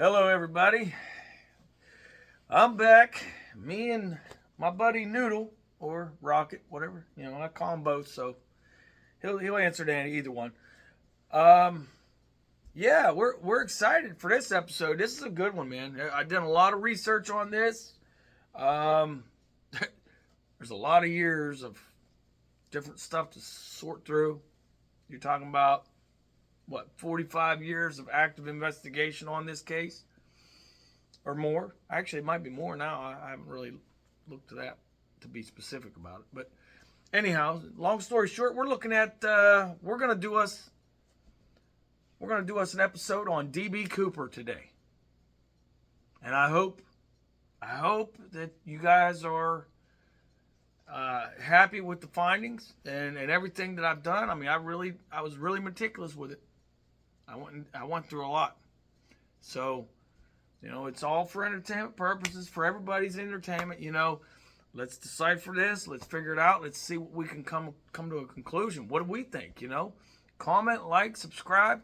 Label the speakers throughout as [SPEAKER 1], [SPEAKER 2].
[SPEAKER 1] Hello, everybody. I'm back. Me and my buddy Noodle, or Rocket, whatever. I call him both, so he'll answer to either one. Yeah, we're excited for this episode. This is a good one, man. I did a lot of research on this. Um, there's a lot of years of different stuff to sort through. You're talking about 45 years of active investigation on this case or more. Actually, it might be more now. I haven't really looked to that to be specific about it. But anyhow, long story short, we're looking at we're gonna do us an episode on DB Cooper today. And I hope that you guys are happy with the findings and everything that I've done. I mean, I was really meticulous with it. I went through a lot. So, it's all for entertainment purposes, for everybody's entertainment. Let's decipher this. Let's figure it out. Let's see what we can come to a conclusion. What do we think? Comment, like, subscribe.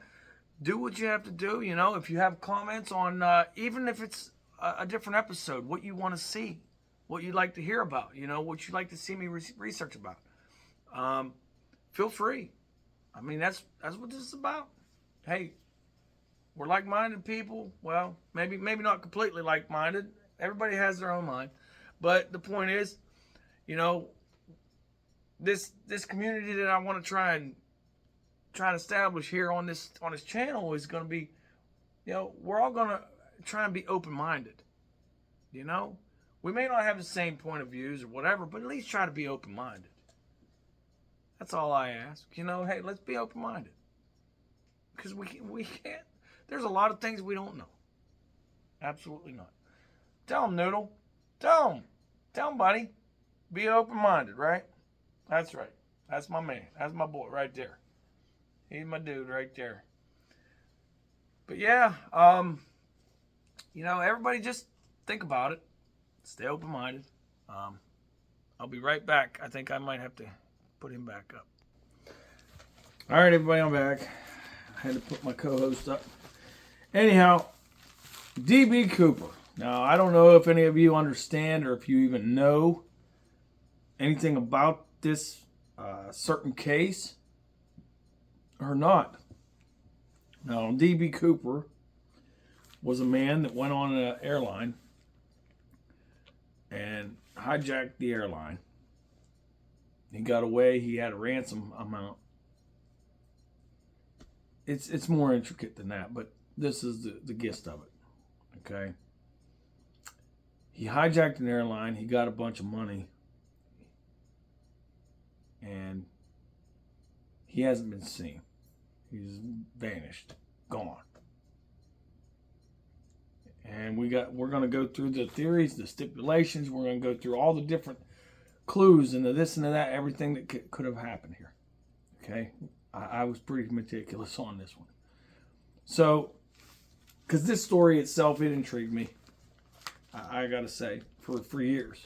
[SPEAKER 1] Do what you have to do. If you have comments on, even if it's a different episode, what you want to see, what you'd like to hear about, what you'd like to see me research about. Feel free. I mean, that's what this is about. Hey, we're like-minded people. Well, maybe not completely like-minded. Everybody has their own mind. But the point is, this community that I want to try and establish here on this channel is going to be, we're all going to try and be open-minded. We may not have the same point of views or whatever, but at least try to be open-minded. That's all I ask. Hey, let's be open-minded. Because we can't. There's a lot of things we don't know. Absolutely not. Tell him, Noodle. Tell him, buddy. Be open-minded, right? That's right. That's my man. That's my boy right there. He's my dude right there. But yeah, everybody just think about it. Stay open-minded. I'll be right back. I think I might have to put him back up. All right, everybody, I'm back. I had to put my co-host up. Anyhow, DB Cooper. Now, I don't know if any of you understand or if you even know anything about this certain case or not. Now, DB Cooper was a man that went on an airline and hijacked the airline. He got away. He had a ransom amount. It's more intricate than that, but this is the gist of it. Okay. He hijacked an airline. He got a bunch of money. And he hasn't been seen. He's vanished. Gone. And we're going to go through the theories, the stipulations. We're going to go through all the different clues and the this and the that, everything that could have happened here. Okay? I was pretty meticulous on this one. So, because this story itself, it intrigued me. I got to say, for years.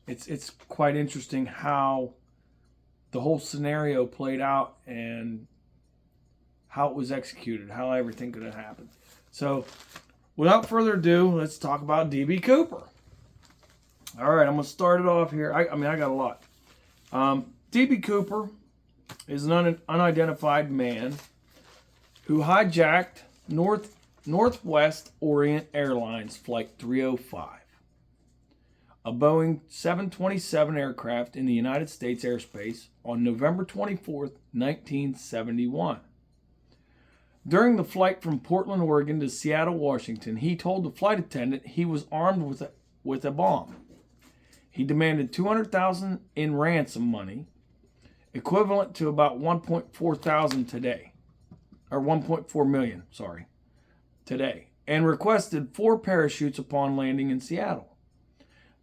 [SPEAKER 1] It's quite interesting how the whole scenario played out and how it was executed, how everything could have happened. So, without further ado, let's talk about DB Cooper. All right, I'm going to start it off here. I got a lot. DB Cooper is an unidentified man who hijacked Northwest Orient Airlines Flight 305, a Boeing 727 aircraft in the United States airspace on November 24th, 1971. During the flight from Portland, Oregon to Seattle, Washington, he told the flight attendant he was armed with a bomb. He demanded $200,000 in ransom money, equivalent to about $1.4 million today, and requested 4 parachutes upon landing in Seattle.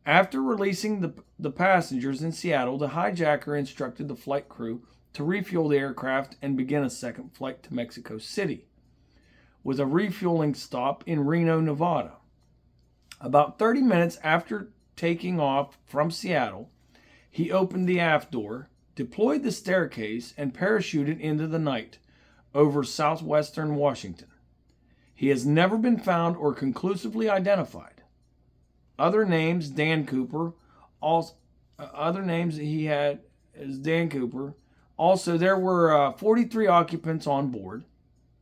[SPEAKER 1] After releasing the passengers in Seattle, the hijacker instructed the flight crew to refuel the aircraft and begin a second flight to Mexico City, with a refueling stop in Reno, Nevada. About 30 minutes after taking off from Seattle, he opened the aft door, deployed the staircase, and parachuted into the night over southwestern Washington. He has never been found or conclusively identified. Other names, Dan Cooper. Also, other names that he had is Dan Cooper. Also, there were 43 occupants on board.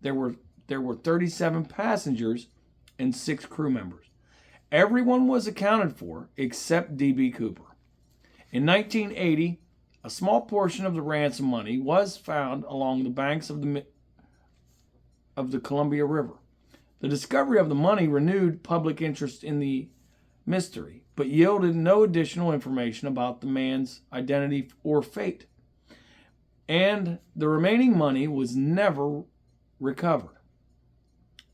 [SPEAKER 1] There were 37 passengers and 6 crew members. Everyone was accounted for except D.B. Cooper. In 1980, a small portion of the ransom money was found along the banks of the Columbia River. The discovery of the money renewed public interest in the mystery, but yielded no additional information about the man's identity or fate. And the remaining money was never recovered.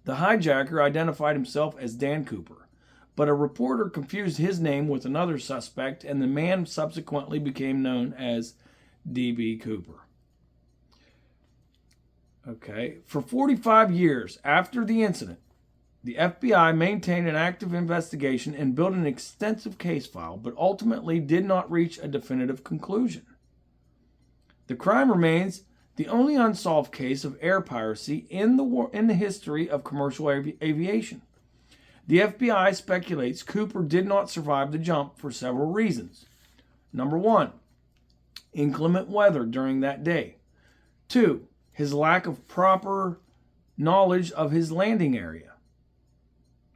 [SPEAKER 1] The hijacker identified himself as Dan Cooper, but a reporter confused his name with another suspect, and the man subsequently became known as D.B. Cooper. Okay, for 45 years after the incident, the FBI maintained an active investigation and built an extensive case file, but ultimately did not reach a definitive conclusion. The crime remains the only unsolved case of air piracy in the history of commercial aviation. The FBI speculates Cooper did not survive the jump for several reasons. Number 1, inclement weather during that day. 2, his lack of proper knowledge of his landing area.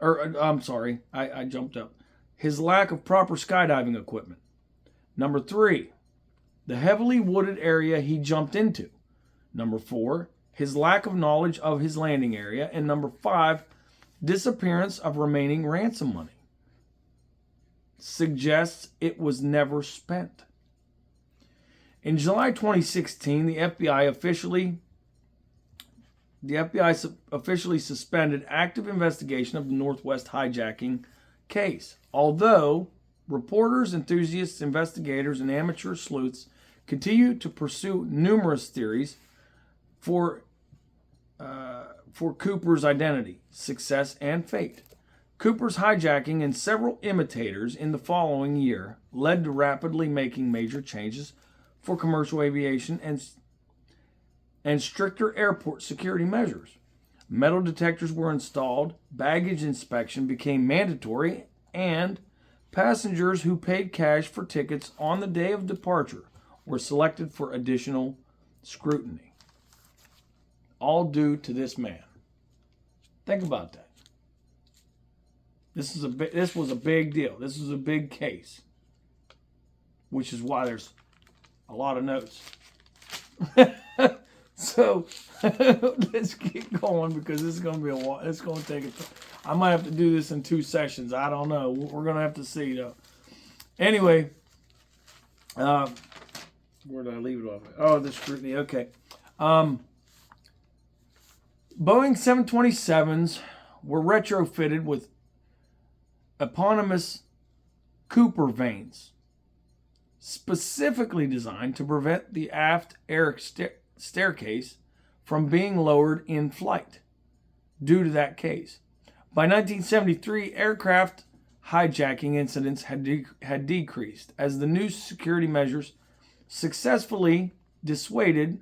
[SPEAKER 1] I jumped up. His lack of proper skydiving equipment. Number 3, the heavily wooded area he jumped into. Number 4, his lack of knowledge of his landing area. And number 5, disappearance of remaining ransom money. Suggests it was never spent. In July 2016, the FBI officially suspended active investigation of the Northwest hijacking case. Although reporters, enthusiasts, investigators, and amateur sleuths continue to pursue numerous theories for Cooper's identity, success, and fate. Cooper's hijacking and several imitators in the following year led to rapidly making major changes for commercial aviation and stricter airport security measures. Metal detectors were installed, baggage inspection became mandatory, and passengers who paid cash for tickets on the day of departure were selected for additional scrutiny. All due to this man. Think about that. This was a big deal. This was a big case, which is why there's a lot of notes. So let's get going, because this is going to be a while. It's going to take I might have to do this in 2 sessions. I don't know. We're going to have to see, though. Anyway, where did I leave it off? Oh, the scrutiny. Okay. Boeing 727s were retrofitted with eponymous Cooper vanes, specifically designed to prevent the aft air staircase from being lowered in flight due to that case. By 1973, aircraft hijacking incidents had decreased as the new security measures successfully dissuaded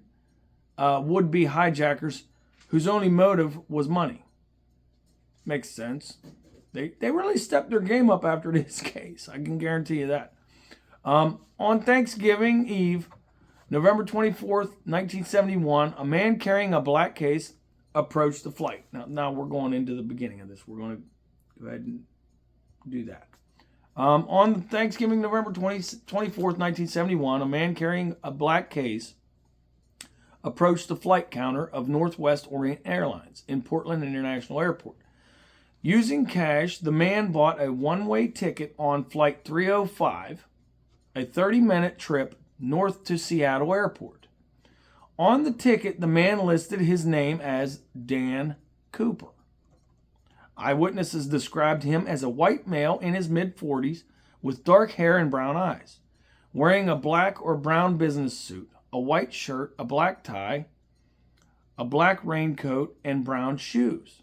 [SPEAKER 1] would-be hijackers whose only motive was money. Makes sense. They really stepped their game up after this case. I can guarantee you that. On Thanksgiving Eve, November 24th, 1971, a man carrying a black case approached the flight. Now we're going into the beginning of this. We're going to go ahead and do that. On Thanksgiving, November 24th, 1971, a man carrying a black case approached the flight counter of Northwest Orient Airlines in Portland International Airport. Using cash, the man bought a one-way ticket on Flight 305, a 30-minute trip north to Seattle Airport. On the ticket, the man listed his name as Dan Cooper. Eyewitnesses described him as a white male in his mid-40s with dark hair and brown eyes, wearing a black or brown business suit, a white shirt, a black tie, a black raincoat, and brown shoes,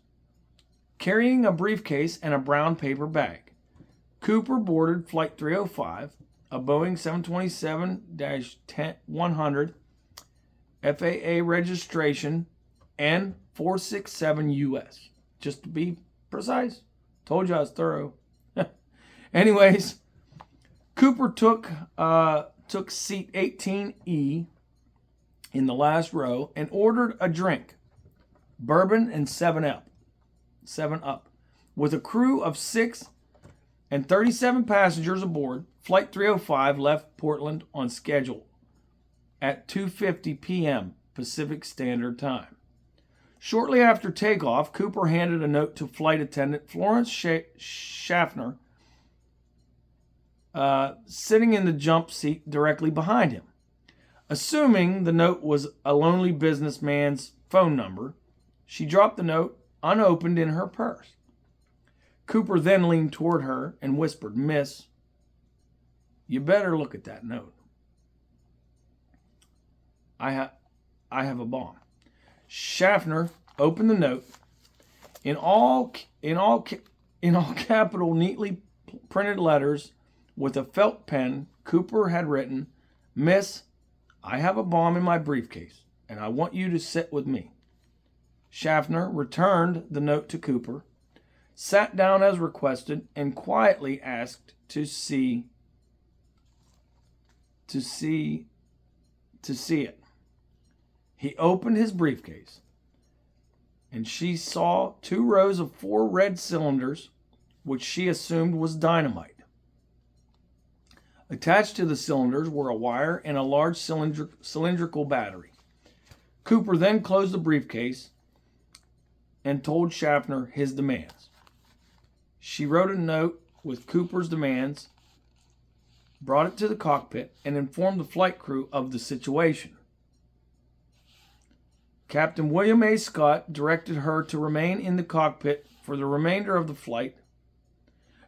[SPEAKER 1] carrying a briefcase and a brown paper bag. Cooper boarded Flight 305, a Boeing 727-100 FAA registration N467US just to be precise. Told you I was thorough. Anyways, Cooper took seat 18E in the last row and ordered a drink, bourbon and 7-Up, with a crew of 6 and 37 passengers aboard. Flight 305 left Portland on schedule at 2:50 p.m. Pacific Standard Time. Shortly after takeoff, Cooper handed a note to flight attendant Florence Schaffner, sitting in the jump seat directly behind him. Assuming the note was a lonely businessman's phone number, she dropped the note unopened in her purse. Cooper then leaned toward her and whispered, "Miss, you better look at that note. I have a bomb." Schaffner opened the note. In all capital, neatly printed letters with a felt pen, Cooper had written, "Miss, I have a bomb in my briefcase, and I want you to sit with me." Schaffner returned the note to Cooper, sat down as requested, and quietly asked to see it. He opened his briefcase, and she saw 2 rows of 4 red cylinders, which she assumed was dynamite. Attached to the cylinders were a wire and a large cylindrical battery. Cooper then closed the briefcase and told Schaffner his demands. She wrote a note with Cooper's demands, brought it to the cockpit, and informed the flight crew of the situation. Captain William A. Scott directed her to remain in the cockpit for the remainder of the flight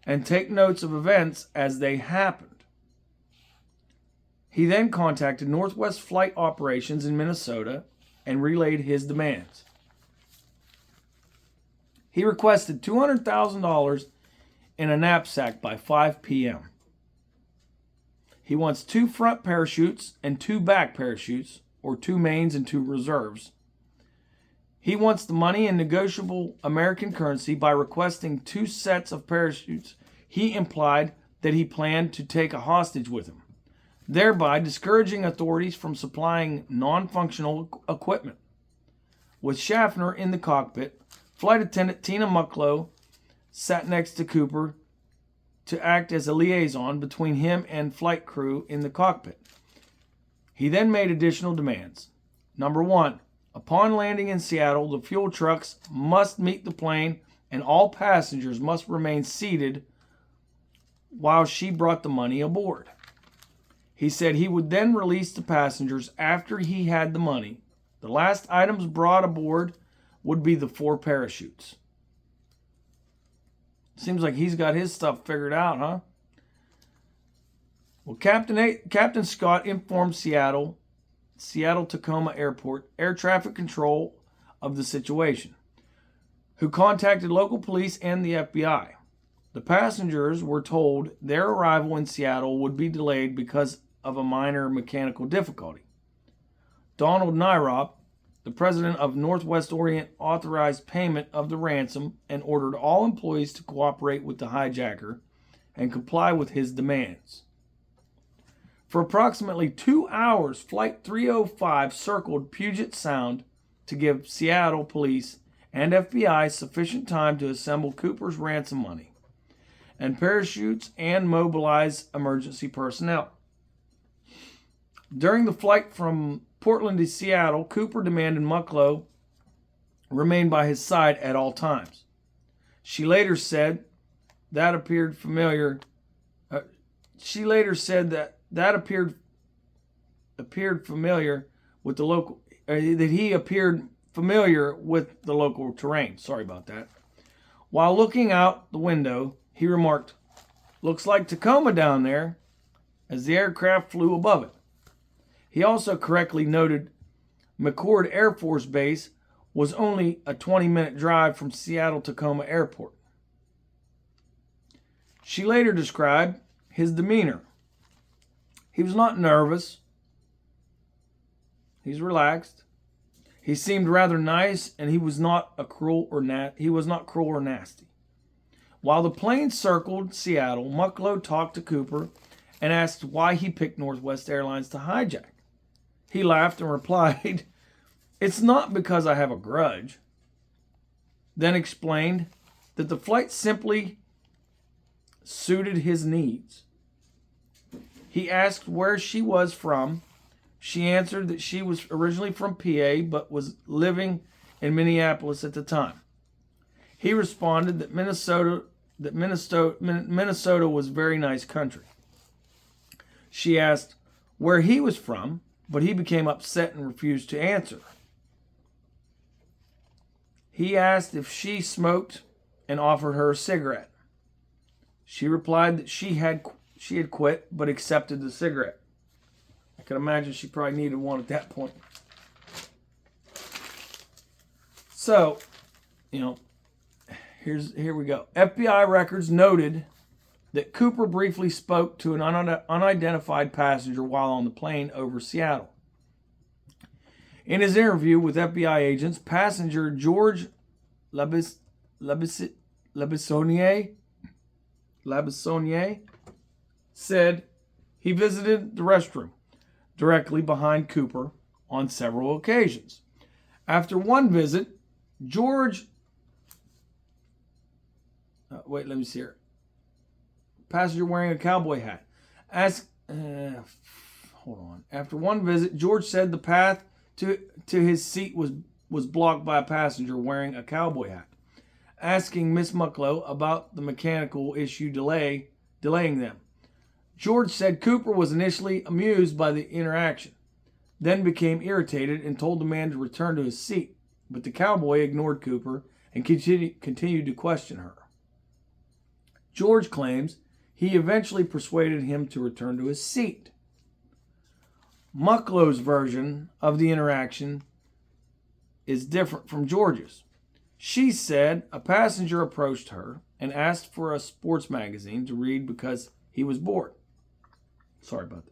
[SPEAKER 1] and take notes of events as they happened. He then contacted Northwest Flight Operations in Minnesota and relayed his demands. He requested $200,000 in a knapsack by 5 p.m. He wants 2 front parachutes and 2 back parachutes, or 2 mains and 2 reserves. He wants the money in negotiable American currency by requesting 2 sets of parachutes. He implied that he planned to take a hostage with him, thereby discouraging authorities from supplying non-functional equipment. With Schaffner in the cockpit, flight attendant Tina Mucklow sat next to Cooper to act as a liaison between him and flight crew in the cockpit. He then made additional demands. Number 1, upon landing in Seattle, the fuel trucks must meet the plane and all passengers must remain seated while she brought the money aboard. He said he would then release the passengers after he had the money. The last items brought aboard would be the 4 parachutes. Seems like he's got his stuff figured out, huh? Well, Captain Scott informed Seattle Tacoma Airport Air Traffic Control of the situation, who contacted local police and the FBI. The passengers were told their arrival in Seattle would be delayed because of a minor mechanical difficulty. Donald Nyrop, the president of Northwest Orient, authorized payment of the ransom and ordered all employees to cooperate with the hijacker and comply with his demands. For approximately 2 hours, Flight 305 circled Puget Sound to give Seattle police and FBI sufficient time to assemble Cooper's ransom money and parachutes and mobilize emergency personnel. During the flight from Portland to Seattle, Cooper demanded Mucklow remain by his side at all times. She later said that appeared familiar. That he appeared familiar with the local terrain. Sorry about that. While looking out the window, he remarked, "Looks like Tacoma down there," as the aircraft flew above it. He also correctly noted McChord Air Force Base was only a 20-minute drive from Seattle-Tacoma Airport. She later described his demeanor. He was not nervous. He's relaxed. He seemed rather nice, and he was not cruel or nasty. While the plane circled Seattle, Mucklow talked to Cooper and asked why he picked Northwest Airlines to hijack. He laughed and replied, "It's not because I have a grudge." Then explained that the flight simply suited his needs. He asked where she was from. She answered that she was originally from PA but was living in Minneapolis at the time. He responded that Minnesota was very nice country. She asked where he was from, but he became upset and refused to answer. He asked if she smoked and offered her a cigarette. She replied that she had quit but accepted the cigarette. I can imagine she probably needed one at that point. So, here we go. FBI records noted that Cooper briefly spoke to an unidentified passenger while on the plane over Seattle. In his interview with FBI agents, passenger George Labissonier said he visited the restroom directly behind Cooper on several occasions. After one visit, George... let me see here. Passenger wearing a cowboy hat. After one visit, George said the path to his seat was blocked by a passenger wearing a cowboy hat. Asking Miss Mucklow about the mechanical issue delaying them. George said Cooper was initially amused by the interaction, then became irritated and told the man to return to his seat, but the cowboy ignored Cooper and continued to question her. George claims he eventually persuaded him to return to his seat. Mucklow's version of the interaction is different from George's. She said a passenger approached her and asked for a sports magazine to read because he was bored. Sorry about that.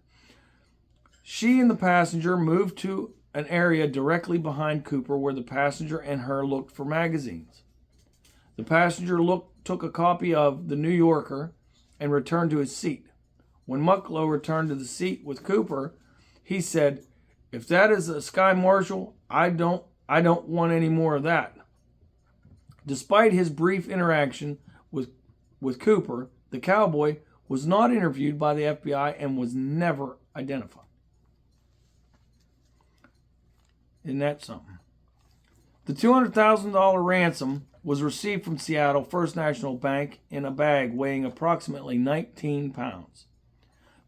[SPEAKER 1] She and the passenger moved to an area directly behind Cooper where the passenger and her looked for magazines. The passenger took a copy of The New Yorker and returned to his seat. When Mucklow returned to the seat with Cooper, he said, "If that is a Sky Marshal, I don't want any more of that." Despite his brief interaction with Cooper, the cowboy was not interviewed by the FBI and was never identified. Isn't that something? The $200,000 ransom was received from Seattle First National Bank in a bag weighing approximately 19 pounds.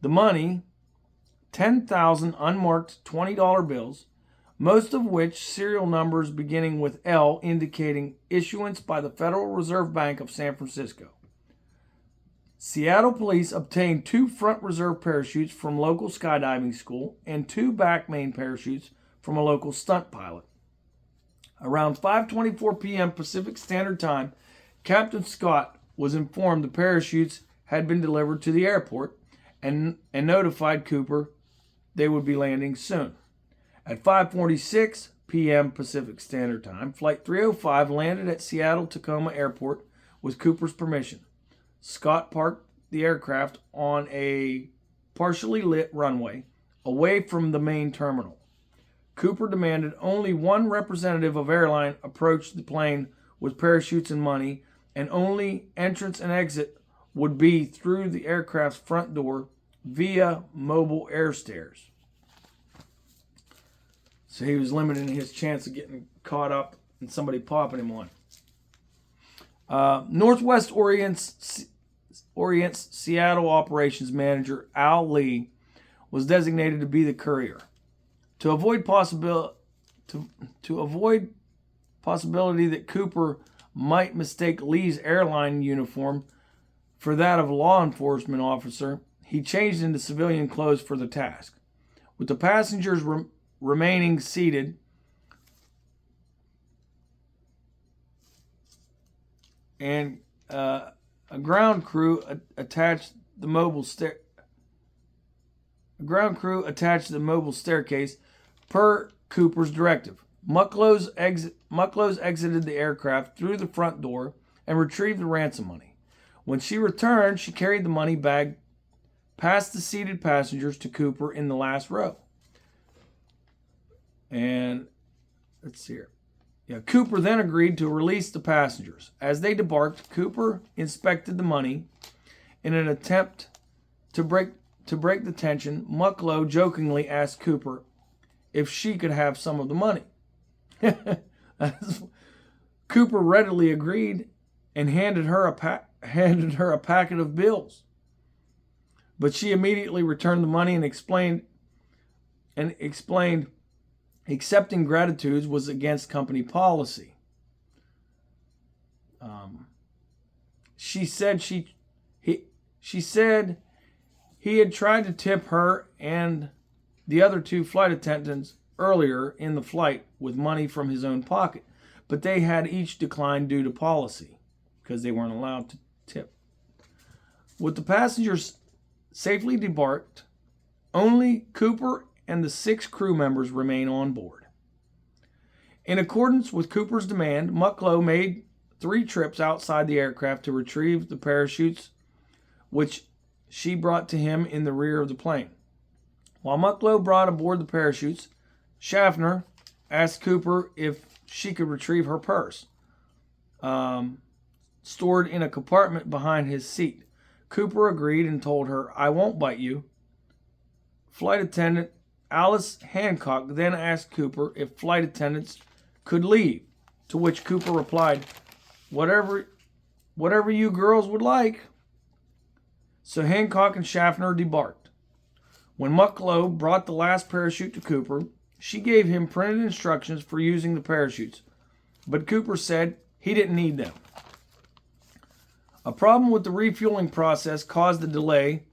[SPEAKER 1] The money, 10,000 unmarked $20 bills, most of which serial numbers beginning with L indicating issuance by the Federal Reserve Bank of San Francisco. Seattle police obtained 2 front reserve parachutes from local skydiving school and 2 back main parachutes from a local stunt pilot. Around 5:24 p.m. Pacific Standard Time, Captain Scott was informed the parachutes had been delivered to the airport and notified Cooper they would be landing soon. At 5:46 p.m. Pacific Standard Time, Flight 305 landed at Seattle-Tacoma Airport with Cooper's permission. Scott parked the aircraft on a partially lit runway away from the main terminal. Cooper demanded only one representative of airline approach the plane with parachutes and money, and only entrance and exit would be through the aircraft's front door via mobile air stairs. So he was limiting his chance of getting caught up and somebody popping him on. Northwest Orient's Seattle operations manager, Al Lee, was designated to be the courier. To avoid possibility that Cooper might mistake Lee's airline uniform for that of a law enforcement officer, he changed into civilian clothes for the task. With the passengers remaining seated and a ground crew attached the mobile staircase per Cooper's directive. Mucklows exited the aircraft through the front door and retrieved the ransom money. When she returned, she carried the money bag past the seated passengers to Cooper in the last row. And let's see here. Yeah, Cooper then agreed to release the passengers. As they debarked, Cooper inspected the money. In an attempt to break the tension, Mucklow jokingly asked Cooper if she could have some of the money. Cooper readily agreed and handed her a packet of bills. But she immediately returned the money and explained accepting gratitudes was against company policy. She said he had tried to tip her and the other two flight attendants earlier in the flight with money from his own pocket, but they had each declined due to policy because they weren't allowed to tip. With the passengers safely debarked, only Cooper and the 6 crew members remain on board. In accordance with Cooper's demand, Mucklow made 3 trips outside the aircraft to retrieve the parachutes, which she brought to him in the rear of the plane. While Mucklow brought aboard the parachutes, Schaffner asked Cooper if she could retrieve her purse, stored in a compartment behind his seat. Cooper agreed and told her, "I won't bite you." Flight attendant Alice Hancock then asked Cooper if flight attendants could leave, to which Cooper replied, whatever you girls would like. So Hancock and Schaffner debarked. When Mucklow brought the last parachute to Cooper, she gave him printed instructions for using the parachutes, but Cooper said he didn't need them. A problem with the refueling process caused the delay,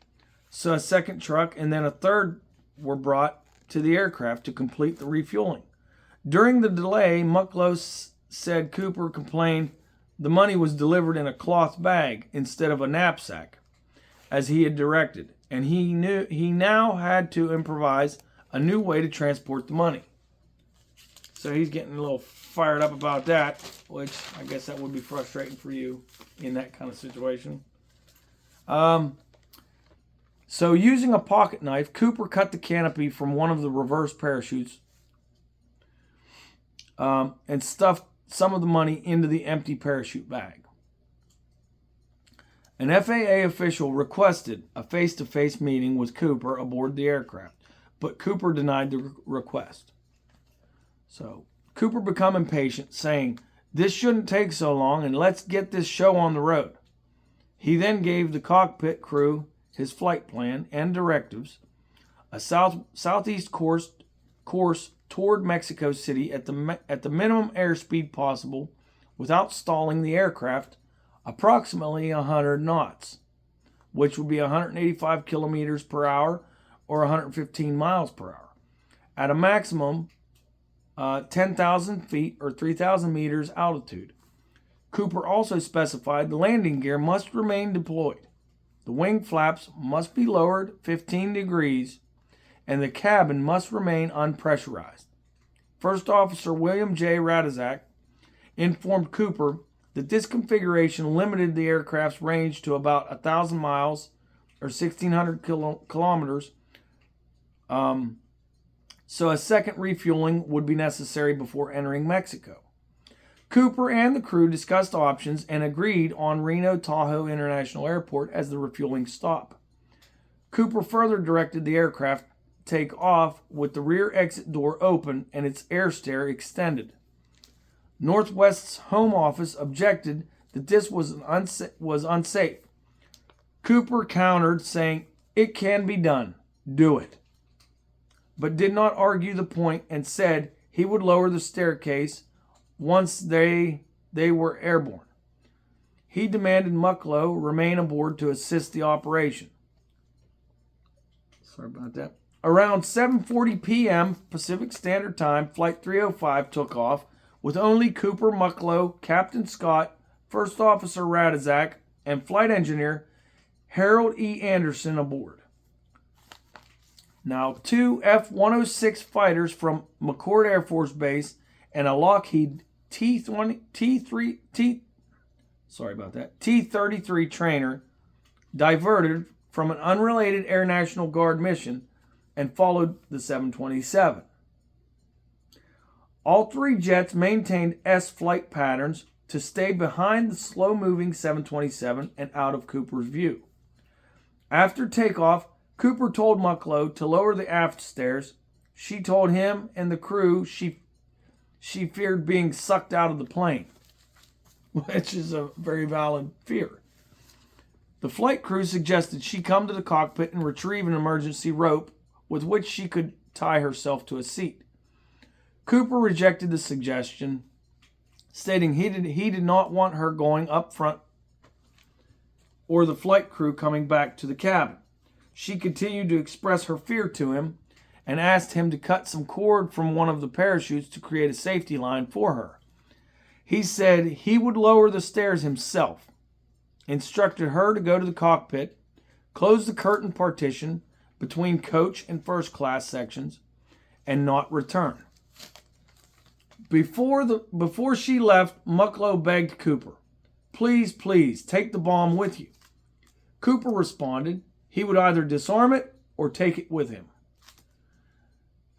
[SPEAKER 1] so a second truck and then a third were brought to the aircraft to complete the refueling. During the delay, Mucklow said Cooper complained the money was delivered in a cloth bag instead of a knapsack, as he had directed, and he now had to improvise a new way to transport the money. So he's getting a little fired up about that, which I guess that would be frustrating for you in that kind of situation. So using a pocket knife, Cooper cut the canopy from one of the reverse parachutes and stuffed some of the money into the empty parachute bag. An FAA official requested a face-to-face meeting with Cooper aboard the aircraft, but Cooper denied the request. So Cooper became impatient, saying, "This shouldn't take so long, and let's get this show on the road." He then gave the cockpit crew his flight plan and directives, a southeast course toward Mexico City at the minimum airspeed possible without stalling the aircraft, approximately 100 knots, which would be 185 kilometers per hour or 115 miles per hour, at a maximum 10,000 feet or 3,000 meters altitude. Cooper also specified the landing gear must remain deployed. The wing flaps must be lowered 15 degrees, and the cabin must remain unpressurized. First Officer William J. Radizak informed Cooper that this configuration limited the aircraft's range to about 1,000 miles or 1,600 kilometers, so a second refueling would be necessary before entering Mexico. Cooper and the crew discussed options and agreed on Reno Tahoe International Airport as the refueling stop. Cooper further directed the aircraft take off with the rear exit door open and its air stair extended. Northwest's home office objected that this was unsafe. Cooper countered, saying, "It can be done. Do it," but did not argue the point and said he would lower the staircase once they were airborne. He demanded Mucklow remain aboard to assist the operation. Sorry about that. Around 7:40 p.m. Pacific Standard Time, Flight 305 took off with only Cooper, Mucklow, Captain Scott, First Officer Radizak, and Flight Engineer Harold E. Anderson aboard. Now, 2 F-106 fighters from McChord Air Force Base and a Lockheed T-33 trainer diverted from an unrelated Air National Guard mission and followed the 727. All three jets maintained S flight patterns to stay behind the slow-moving 727 and out of Cooper's view. After takeoff, Cooper told Mucklow to lower the aft stairs. She told him and the crew she feared being sucked out of the plane, which is a very valid fear. The flight crew suggested she come to the cockpit and retrieve an emergency rope with which she could tie herself to a seat. Cooper rejected the suggestion, stating he did not want her going up front or the flight crew coming back to the cabin. She continued to express her fear to him and asked him to cut some cord from one of the parachutes to create a safety line for her. He said he would lower the stairs himself, instructed her to go to the cockpit, close the curtain partition between coach and first class sections, and not return. Before she left, Mucklow begged Cooper, "Please, please, take the bomb with you." Cooper responded he would either disarm it or take it with him.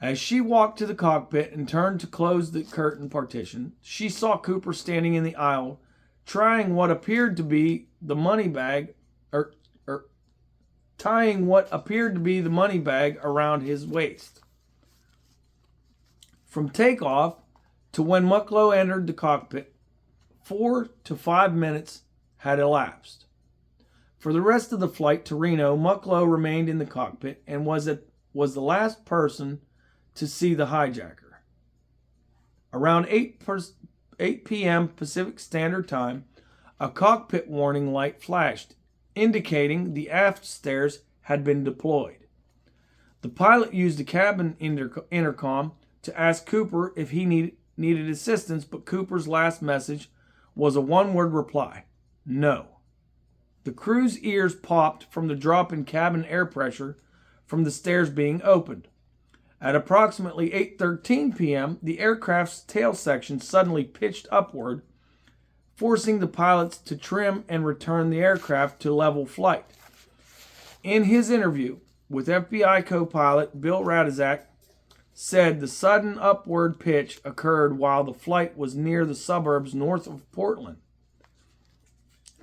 [SPEAKER 1] As she walked to the cockpit and turned to close the curtain partition, she saw Cooper standing in the aisle, trying what appeared to be the money bag, tying what appeared to be the money bag around his waist. From takeoff to when Mucklow entered the cockpit, 4 to 5 minutes had elapsed. For the rest of the flight to Reno, Mucklow remained in the cockpit and was the last person to see the hijacker. Around 8 p.m. Pacific Standard Time, a cockpit warning light flashed, indicating the aft stairs had been deployed. The pilot used the cabin intercom to ask Cooper if he needed assistance, but Cooper's last message was a one-word reply: no. The crew's ears popped from the drop in cabin air pressure from the stairs being opened. At approximately 8:13 p.m., the aircraft's tail section suddenly pitched upward, forcing the pilots to trim and return the aircraft to level flight. In his interview with FBI co-pilot Bill Radizak, said the sudden upward pitch occurred while the flight was near the suburbs north of Portland.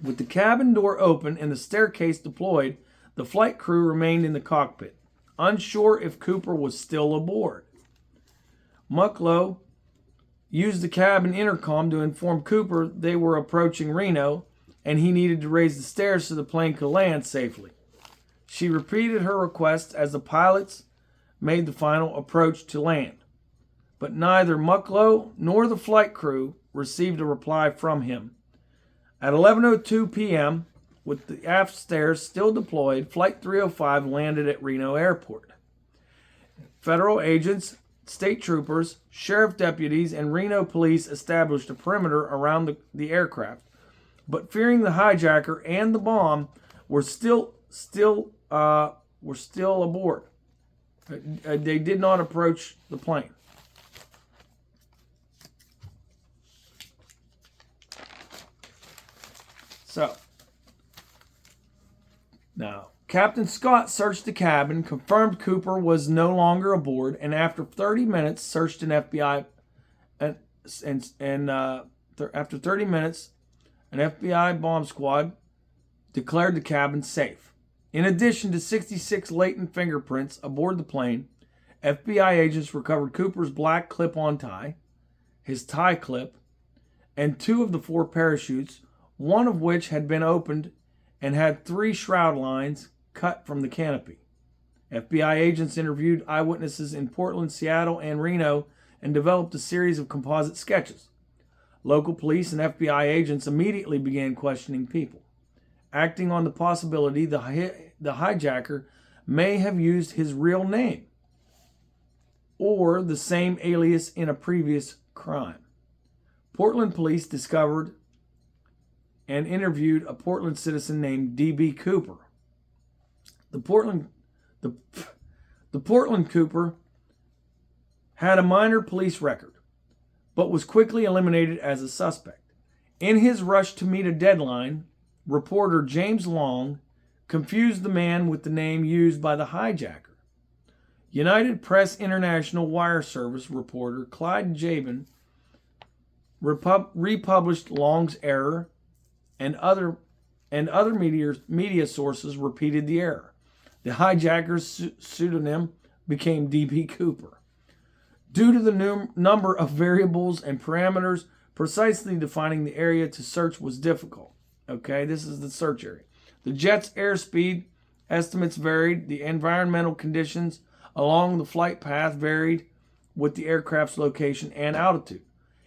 [SPEAKER 1] With the cabin door open and the staircase deployed, the flight crew remained in the cockpit, unsure if Cooper was still aboard. Mucklow used the cabin intercom to inform Cooper they were approaching Reno and he needed to raise the stairs so the plane could land safely. She repeated her request as the pilots made the final approach to land, but neither Mucklow nor the flight crew received a reply from him. At 11:02 p.m., with the aft stairs still deployed, Flight 305 landed at Reno Airport. Federal agents, state troopers, sheriff deputies, and Reno police established a perimeter around the aircraft, but fearing the hijacker and the bomb were still aboard. They did not approach the plane. So, now, Captain Scott searched the cabin, confirmed Cooper was no longer aboard, and after 30 minutes, searched an FBI. After 30 minutes, an FBI bomb squad declared the cabin safe. In addition to 66 latent fingerprints aboard the plane, FBI agents recovered Cooper's black clip-on tie, his tie clip, and 2 of the 4 parachutes, one of which had been opened and had 3 shroud lines cut from the canopy. FBI agents interviewed eyewitnesses in Portland, Seattle, and Reno and developed a series of composite sketches. Local police and FBI agents immediately began questioning people, acting on the possibility the hijacker may have used his real name or the same alias in a previous crime. Portland police discovered and interviewed a Portland citizen named D.B. Cooper. The Portland Cooper had a minor police record, but was quickly eliminated as a suspect. In his rush to meet a deadline, reporter James Long confused the man with the name used by the hijacker. United Press International Wire Service reporter Clyde Jabin republished Long's error, and other media sources repeated the error. The hijacker's pseudonym became D.B. Cooper. Due to the number of variables and parameters, precisely defining the area to search was difficult. Okay, this is the search area. The jet's airspeed estimates varied. The environmental conditions along the flight path varied with the aircraft's location and altitude.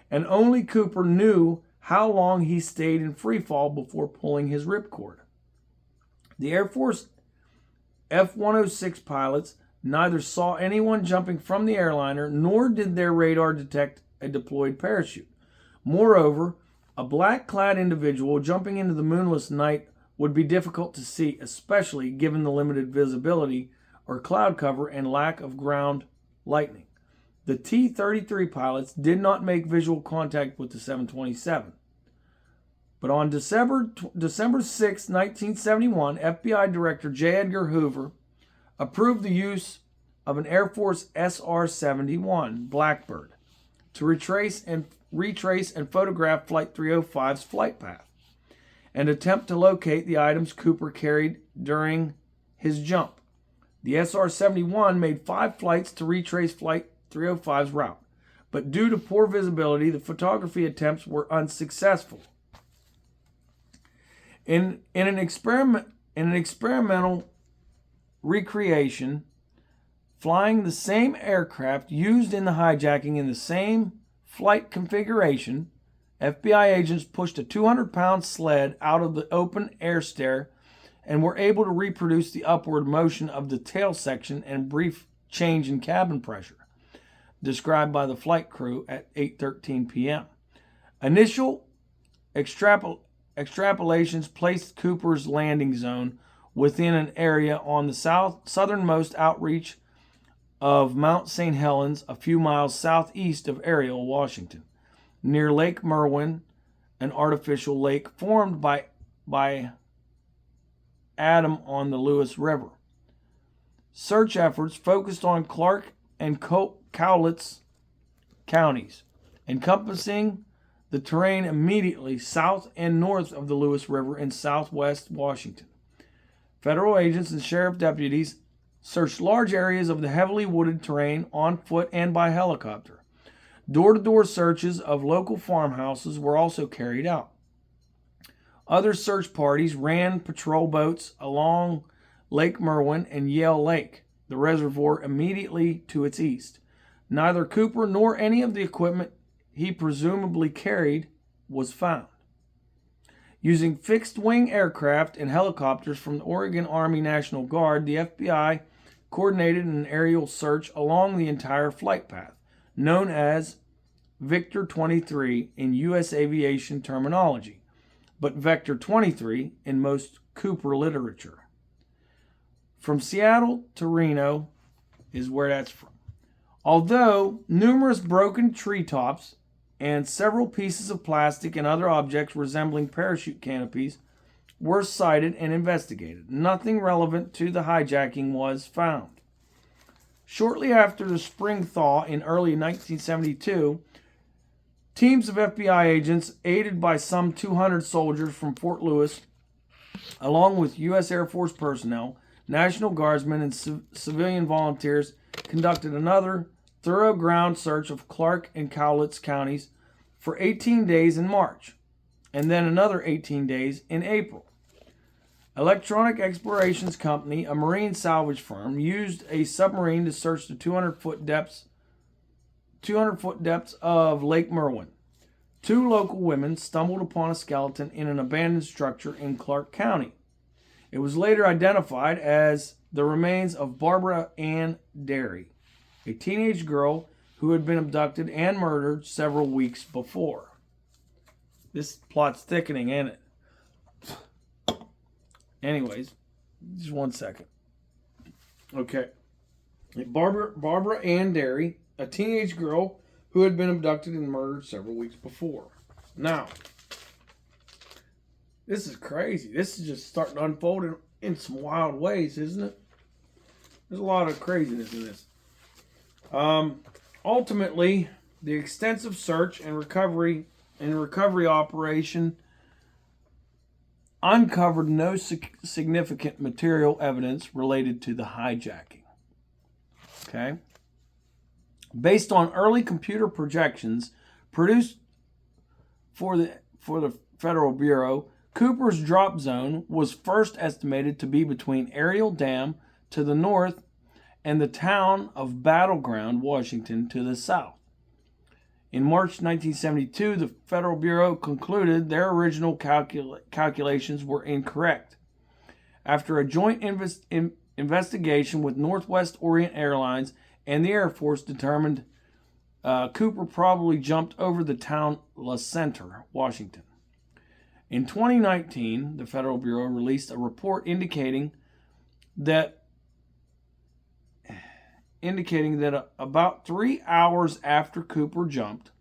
[SPEAKER 1] And only Cooper knew how long he stayed in free fall before pulling his ripcord. The Air Force F-106 pilots neither saw anyone jumping from the airliner, nor did their radar detect a deployed parachute. Moreover, a black-clad individual jumping into the moonless night would be difficult to see, especially given the limited visibility or cloud cover and lack of ground lightning. The T-33 pilots did not make visual contact with the 727. But on December 6, 1971, FBI Director J. Edgar Hoover approved the use of an Air Force SR-71 Blackbird to retrace and photograph Flight 305's flight path and attempt to locate the items Cooper carried during his jump. The SR-71 made 5 flights to retrace Flight 305's route, but due to poor visibility, the photography attempts were unsuccessful. In an experimental recreation, flying the same aircraft used in the hijacking in the same flight configuration, FBI agents pushed a 200-pound sled out of the open air stair and were able to reproduce the upward motion of the tail section and brief change in cabin pressure, described by the flight crew at 8:13 p.m. Initial extrapolations placed Cooper's landing zone within an area on the southernmost outreach of Mount St. Helens, a few miles southeast of Ariel, Washington, near Lake Merwin, an artificial lake formed by Adam on the Lewis River. Search efforts focused on Clark and Cowlitz counties, encompassing the terrain immediately south and north of the Lewis River in southwest Washington. Federal agents and sheriff deputies searched large areas of the heavily wooded terrain on foot and by helicopter. Door-to-door searches of local farmhouses were also carried out. Other search parties ran patrol boats along Lake Merwin and Yale Lake, the reservoir immediately to its east. Neither Cooper nor any of the equipment he presumably carried was found. Using fixed-wing aircraft and helicopters from the Oregon Army National Guard, the FBI coordinated an aerial search along the entire flight path, known as Victor 23 in U.S. aviation terminology, but Vector 23 in most Cooper literature. From Seattle to Reno is where that's from. Although numerous broken treetops and several pieces of plastic and other objects resembling parachute canopies were sighted and investigated, nothing relevant to the hijacking was found. Shortly after the spring thaw in early 1972, teams of FBI agents, aided by some 200 soldiers from Fort Lewis, along with U.S. Air Force personnel, National Guardsmen, and civilian volunteers, conducted another thorough ground search of Clark and Cowlitz counties for 18 days in March, and then another 18 days in April. Electronic Explorations Company, a marine salvage firm, used a submarine to search the 200-foot depths of Lake Merwin. 2 local women stumbled upon a skeleton in an abandoned structure in Clark County. It was later identified as the remains of Barbara Ann Derry, a teenage girl who had been abducted and murdered several weeks before. This plot's thickening, ain't it? Anyways, just one second. Okay. Barbara Ann Derry, a teenage girl who had been abducted and murdered several weeks before. Now, this is crazy. This is just starting to unfold in some wild ways, isn't it? There's a lot of craziness in this. Ultimately, the extensive search and recovery operation uncovered no significant material evidence related to the hijacking. Okay? Based on early computer projections produced for the Federal Bureau, Cooper's drop zone was first estimated to be between Ariel Dam to the north and the town of Battleground, Washington, to the south. In March 1972, the Federal Bureau concluded their original calculations were incorrect. After a joint investigation with Northwest Orient Airlines and the Air Force determined Cooper probably jumped over the town La Center, Washington. In 2019, the Federal Bureau released a report indicating that about 3 hours after Cooper jumped,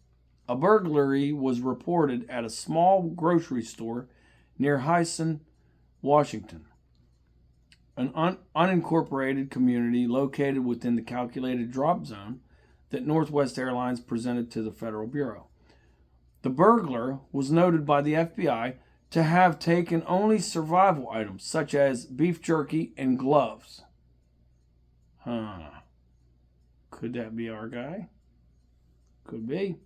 [SPEAKER 1] a burglary was reported at a small grocery store near Hyson, Washington, an unincorporated community located within the calculated drop zone that Northwest Airlines presented to the Federal Bureau. The burglar was noted by the FBI to have taken only survival items such as beef jerky and gloves. Could that be our guy? Could be.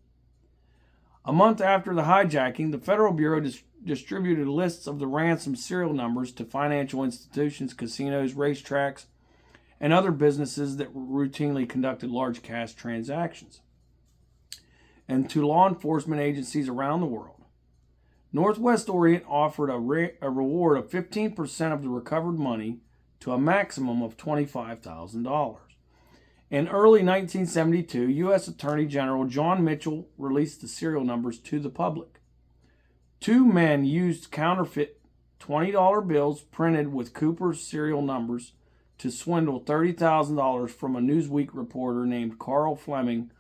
[SPEAKER 1] A month after the hijacking, the Federal Bureau distributed lists of the ransom serial numbers to financial institutions, casinos, racetracks, and other businesses that routinely conducted large cash transactions, and to law enforcement agencies around the world. Northwest Orient offered a reward of 15% of the recovered money to a maximum of $25,000. In early 1972, U.S. Attorney General John Mitchell released the serial numbers to the public. 2 men used counterfeit $20 bills printed with Cooper's serial numbers to swindle $30,000 from a Newsweek reporter named Carl Fleming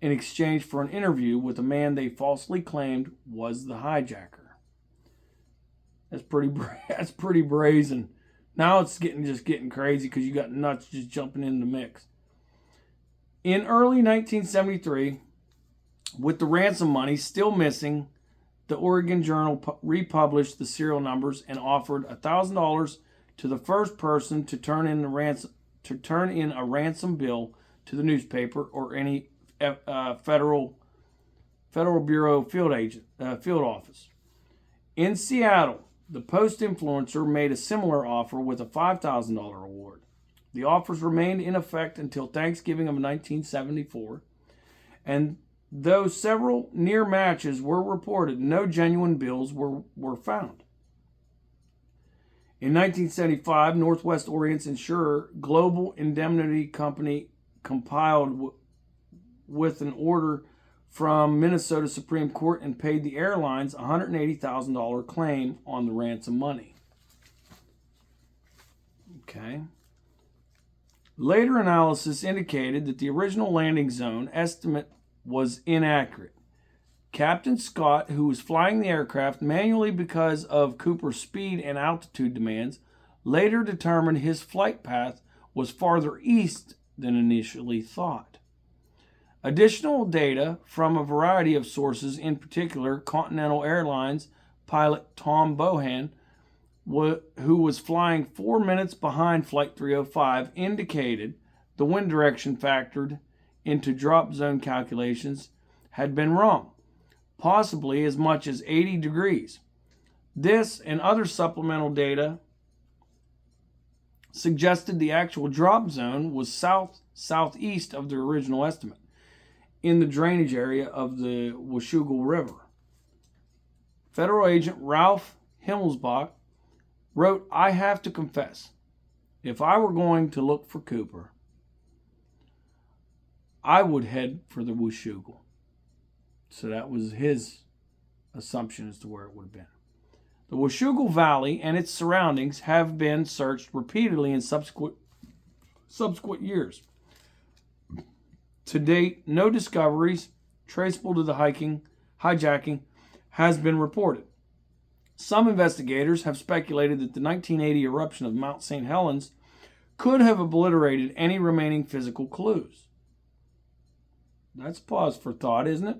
[SPEAKER 1] in exchange for an interview with a man they falsely claimed was the hijacker. That's pretty brazen. Now it's getting crazy because you got nuts just jumping in the mix. In early 1973, with the ransom money still missing, the Oregon Journal republished the serial numbers and offered $1,000 to the first person to turn in a ransom bill to the newspaper or any Federal Bureau field office. In Seattle, the Post influencer made a similar offer with a $5,000 reward. The offers remained in effect until Thanksgiving of 1974, and though several near matches were reported, no genuine bills were found. In 1975, Northwest Orient's insurer, Global Indemnity Company, compiled with an order from Minnesota Supreme Court and paid the airlines a $180,000 claim on the ransom money. Okay. Later analysis indicated that the original landing zone estimate was inaccurate. Captain Scott, who was flying the aircraft manually because of Cooper's speed and altitude demands, later determined his flight path was farther east than initially thought. Additional data from a variety of sources, in particular Continental Airlines pilot Tom Bohan, who was flying 4 minutes behind Flight 305, indicated the wind direction factored into drop zone calculations had been wrong, possibly as much as 80 degrees. This and other supplemental data suggested the actual drop zone was southeast of the original estimate, in the drainage area of the Washougal River. Federal agent Ralph Himmelsbach wrote, "I have to confess, if I were going to look for Cooper, I would head for the Washougal." So that was his assumption as to where it would have been. The Washougal Valley and its surroundings have been searched repeatedly in subsequent years. To date, no discoveries traceable to the hijacking has been reported. Some investigators have speculated that the 1980 eruption of Mount St. Helens could have obliterated any remaining physical clues. That's pause for thought, isn't it?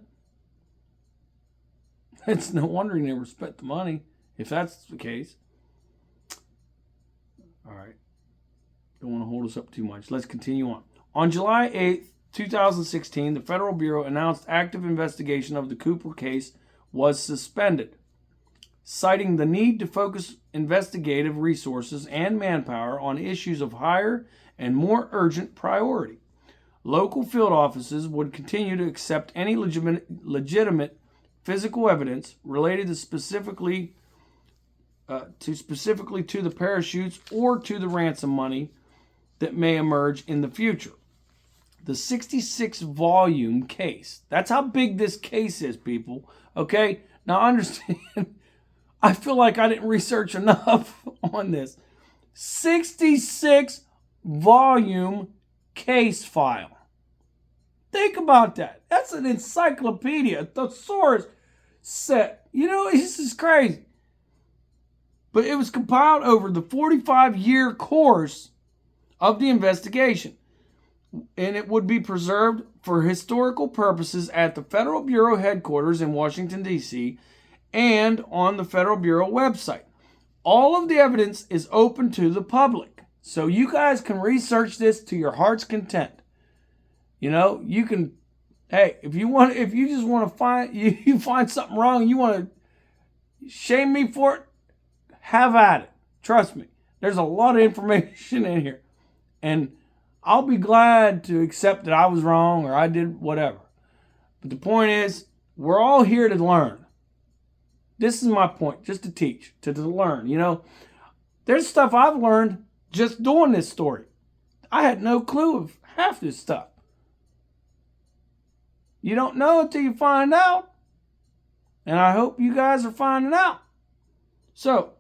[SPEAKER 1] It's no wonder he never spent the money, if that's the case. All right. Don't want to hold us up too much. Let's continue on. On July 8th, 2016, the Federal Bureau announced active investigation of the Cooper case was suspended, citing the need to focus investigative resources and manpower on issues of higher and more urgent priority. Local field offices would continue to accept any legitimate physical evidence related to specifically to the parachutes or to the ransom money that may emerge in the future. The 66-volume case. That's how big this case is, people. Okay? Now understand, I feel like I didn't research enough on this. 66-volume case file. Think about that. That's an encyclopedia, a thesaurus set. You know, this is crazy. But it was compiled over the 45-year course of the investigation, and it would be preserved for historical purposes at the Federal Bureau headquarters in Washington, D.C., and on the Federal Bureau website. All of the evidence is open to the public, so you guys can research this to your heart's content. You know, you can, hey, if you just want to find, you find something wrong and you want to shame me for it, have at it. Trust me. There's a lot of information in here. And I'll be glad to accept that I was wrong or I did whatever. But the point is, we're all here to learn. This is my point, just to teach, to learn. You know, there's stuff I've learned just doing this story. I had no clue of half this stuff. You don't know until you find out. And I hope you guys are finding out. So,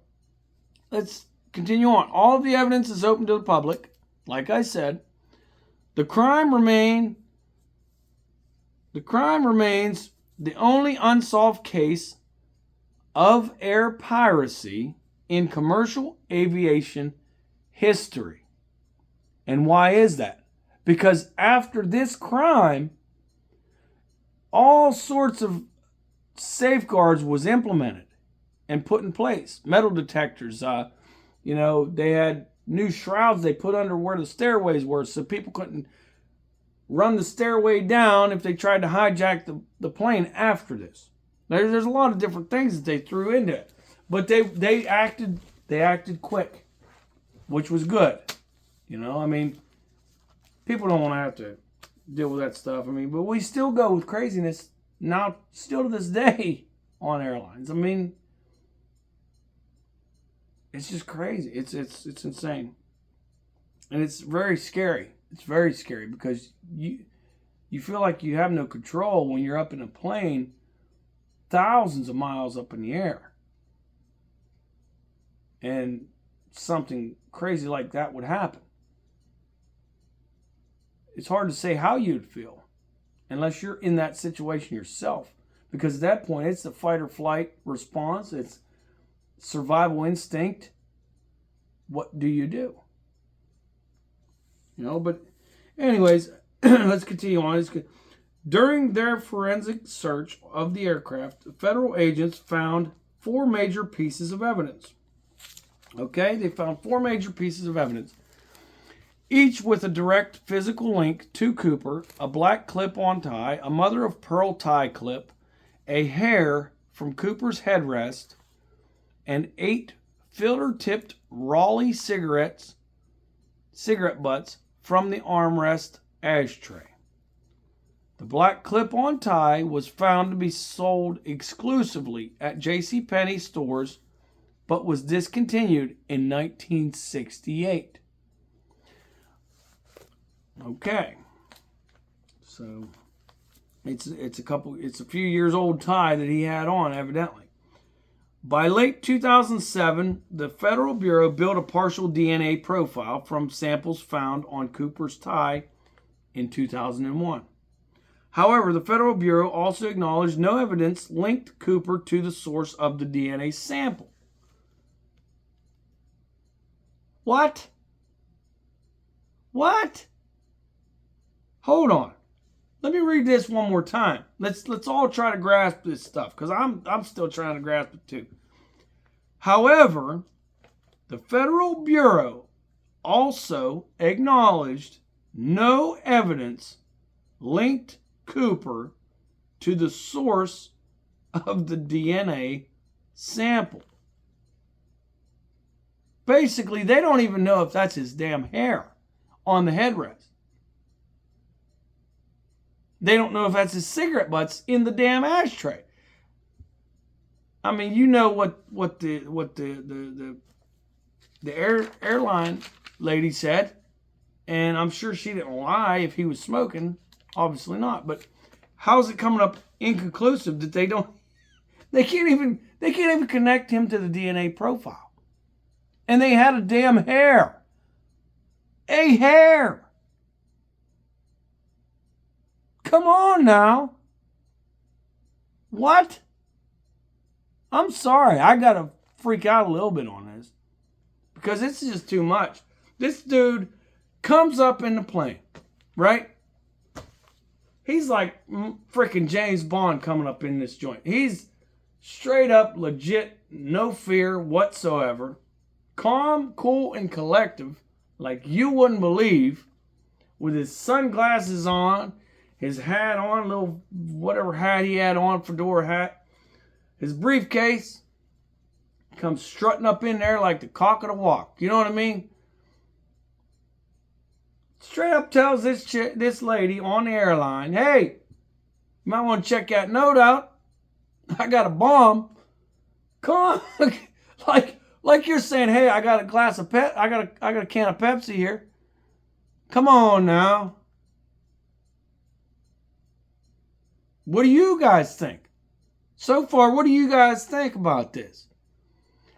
[SPEAKER 1] let's continue on. All of the evidence is open to the public. Like I said, the crime remains the only unsolved case of air piracy in commercial aviation history. And why is that? Because after this crime, all sorts of safeguards was implemented and put in place. Metal detectors, they had new shrouds they put under where the stairways were so people couldn't run the stairway down if they tried to hijack the plane after this. There's a lot of different things that they threw into it. But they acted quick, which was good. You know, I mean, people don't want to have to deal with that stuff. I mean, but we still go with craziness now, still to this day on airlines. I mean, it's just crazy. It's insane. And it's very scary. It's very scary because you feel like you have no control when you're up in a plane thousands of miles up in the air. And something crazy like that would happen. It's hard to say how you'd feel unless you're in that situation yourself. Because at that point, it's the fight or flight response. It's survival instinct. What do you do? You know, but anyways, let's continue on. During their forensic search of the aircraft, federal agents found 4 major pieces of evidence. Okay, they found 4 major pieces of evidence, each with a direct physical link to Cooper: a black clip-on tie, a mother-of-pearl tie clip, a hair from Cooper's headrest, and 8 filter-tipped Raleigh cigarette butts from the armrest ashtray. The black clip-on tie was found to be sold exclusively at JCPenney stores, but was discontinued in 1968. Okay, so it's a few years old tie that he had on, evidently. By late 2007, the Federal Bureau built a partial DNA profile from samples found on Cooper's tie in 2001. However, the Federal Bureau also acknowledged no evidence linked Cooper to the source of the DNA sample. What? What? Hold on. Let me read this one more time. Let's all try to grasp this stuff, because I'm still trying to grasp it too. However, the Federal Bureau also acknowledged no evidence linked Cooper to the source of the DNA sample. Basically, they don't even know if that's his damn hair on the headrest. They don't know if that's his cigarette butts in the damn ashtray. I mean, you know what the airline lady said, and I'm sure she didn't lie if he was smoking. Obviously not. But how's it coming up inconclusive that they can't even connect him to the DNA profile? And they had a damn hair. A hair. Come on now. What? I'm sorry. I got to freak out a little bit on this, because this is just too much. This dude comes up in the plane, right? He's like freaking James Bond coming up in this joint. He's straight up legit, no fear whatsoever. Calm, cool, and collective, like you wouldn't believe, with his sunglasses on, his hat on, little whatever hat he had on, fedora hat, his briefcase, comes strutting up in there like the cock of the walk. You know what I mean? Straight up tells this lady on the airline, hey, you might want to check that note out. I got a bomb. Come on. like you're saying, hey, I got a glass of I got a can of Pepsi here. Come on now. What do you guys think? So far, what do you guys think about this?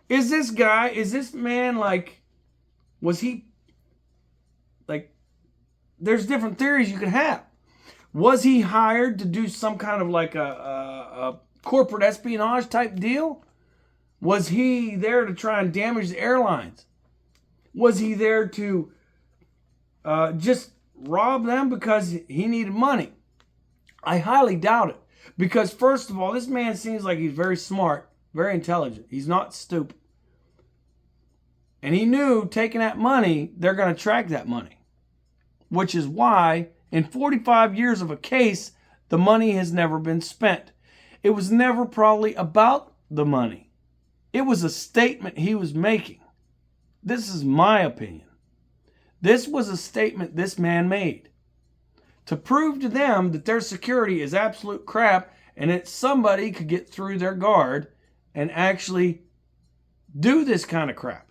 [SPEAKER 1] Is this man was he, there's different theories you could have. Was he hired to do some kind of a corporate espionage type deal? Was he there to try and damage the airlines? Was he there to just rob them because he needed money? I highly doubt it. Because first of all, this man seems like he's very smart, very intelligent. He's not stupid. And he knew taking that money, they're going to track that money. Which is why in 45 years of a case, the money has never been spent. It was never probably about the money. It was a statement he was making. This is my opinion. This was a statement this man made to prove to them that their security is absolute crap and that somebody could get through their guard and actually do this kind of crap.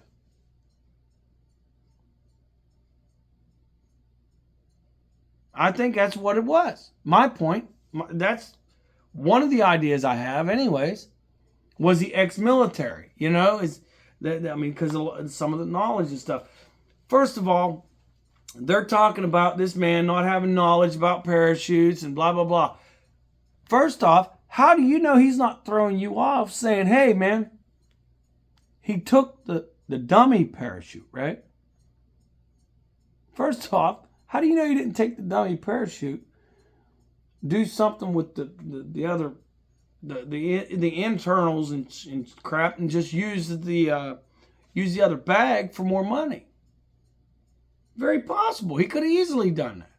[SPEAKER 1] I think that's what it was. My point, that's one of the ideas I have anyways. Was he ex-military? You know, because of some of the knowledge and stuff. First of all, they're talking about this man not having knowledge about parachutes and blah, blah, blah. First off, how do you know he's not throwing you off saying, hey, man, he took the dummy parachute, right? First off, how do you know he didn't take the dummy parachute, do something with the other, the internals and crap, and just use the other bag for more money? Very possible. He could have easily done that,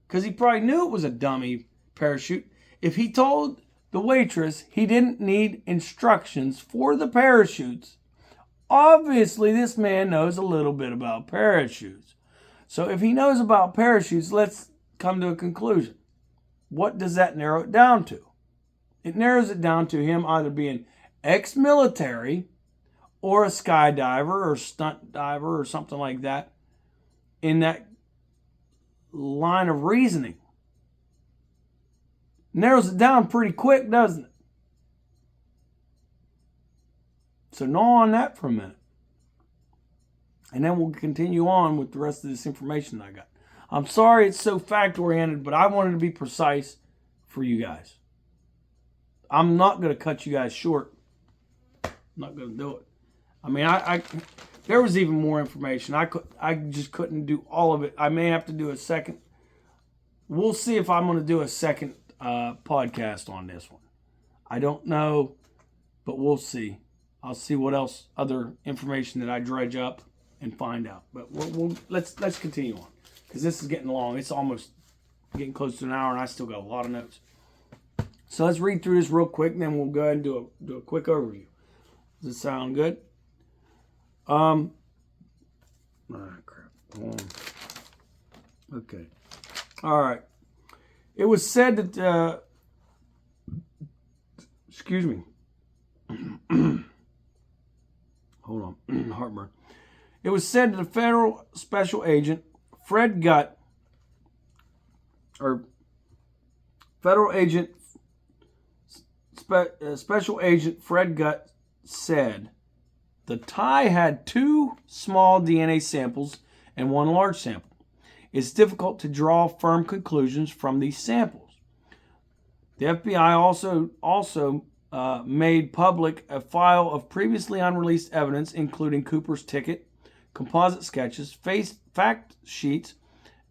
[SPEAKER 1] because he probably knew it was a dummy parachute. If he told the waitress he didn't need instructions for the parachutes, obviously this man knows a little bit about parachutes. So if he knows about parachutes, let's come to a conclusion. What does that narrow it down to? It narrows it down to him either being ex-military or a skydiver or stunt diver or something like that, in that line of reasoning. Narrows it down pretty quick, doesn't it? So gnaw on that for a minute. And then we'll continue on with the rest of this information I got. I'm sorry it's so fact-oriented, but I wanted to be precise for you guys. I'm not going to cut you guys short. I'm not going to do it. I mean, there was even more information. I just couldn't do all of it. I may have to do a second. We'll see if I'm going to do a second podcast on this one. I don't know, but we'll see. I'll see what else, other information that I dredge up and find out. But let's continue on, because this is getting long. It's almost getting close to an hour, and I still got a lot of notes. So let's read through this real quick, and then we'll go ahead and do a quick overview. Does it sound good? Crap. Okay. All right. It was said that, excuse me. Hold on. Heartburn. It was said that the federal special agent, Special Agent Fred Gutt said the tie had 2 small DNA samples and 1 large sample. It's difficult to draw firm conclusions from these samples. The FBI also made public a file of previously unreleased evidence, including Cooper's ticket, composite sketches, fact sheets,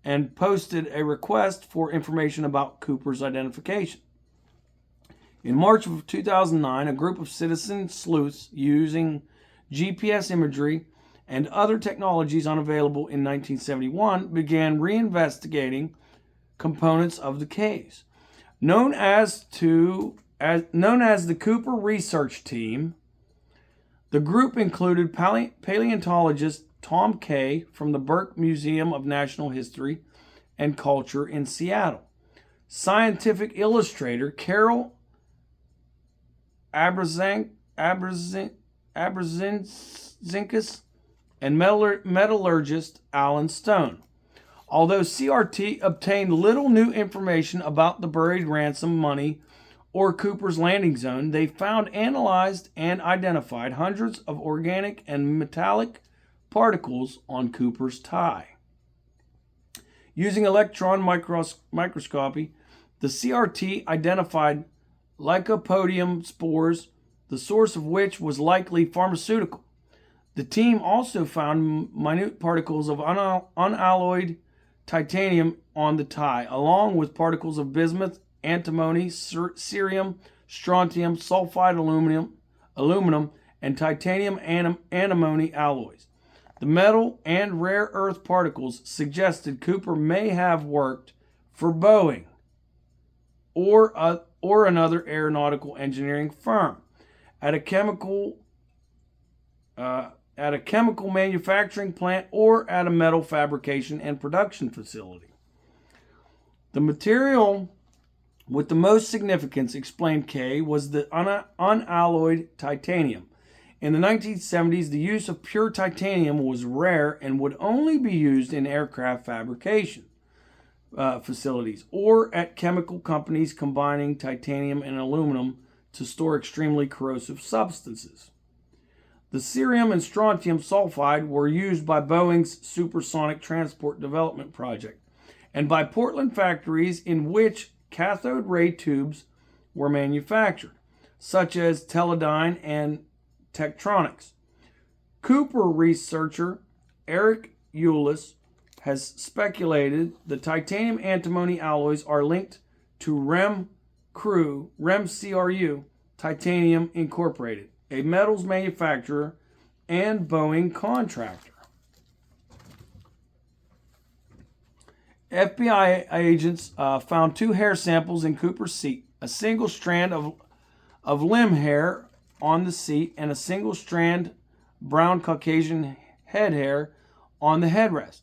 [SPEAKER 1] and posted a request for information about Cooper's identification. In March of 2009, a group of citizen sleuths using GPS imagery and other technologies unavailable in 1971 began reinvestigating components of the case. Known as the Cooper Research Team, the group included paleontologist Tom Kay from the Burke Museum of Natural History and Culture in Seattle, scientific illustrator Carol Abrazinkas, and metallurgist Alan Stone. Although CRT obtained little new information about the buried ransom money or Cooper's landing zone, they found, analyzed, and identified hundreds of organic and metallic particles on Cooper's tie. Using electron microscopy, the CRT identified Lycopodium spores, the source of which was likely pharmaceutical. The team also found minute particles of unalloyed titanium on the tie, along with particles of bismuth, antimony, cerium, strontium, sulfide aluminum, and titanium antimony alloys. The metal and rare earth particles suggested Cooper may have worked for Boeing or another aeronautical engineering firm at a chemical manufacturing plant or at a metal fabrication and production facility. The material with the most significance, explained Kay, was the unalloyed titanium. In the 1970s, the use of pure titanium was rare and would only be used in aircraft fabrication facilities or at chemical companies combining titanium and aluminum to store extremely corrosive substances. The cerium and strontium sulfide were used by Boeing's supersonic transport development project and by Portland factories in which cathode ray tubes were manufactured, such as Teledyne and Tektronix. Cooper researcher Eric Eulis has speculated the titanium antimony alloys are linked to REMCRU Titanium Incorporated, a metals manufacturer and Boeing contractor. FBI agents found 2 hair samples in Cooper's seat, a single strand of limb hair on the seat and a single strand brown Caucasian head hair on the headrest.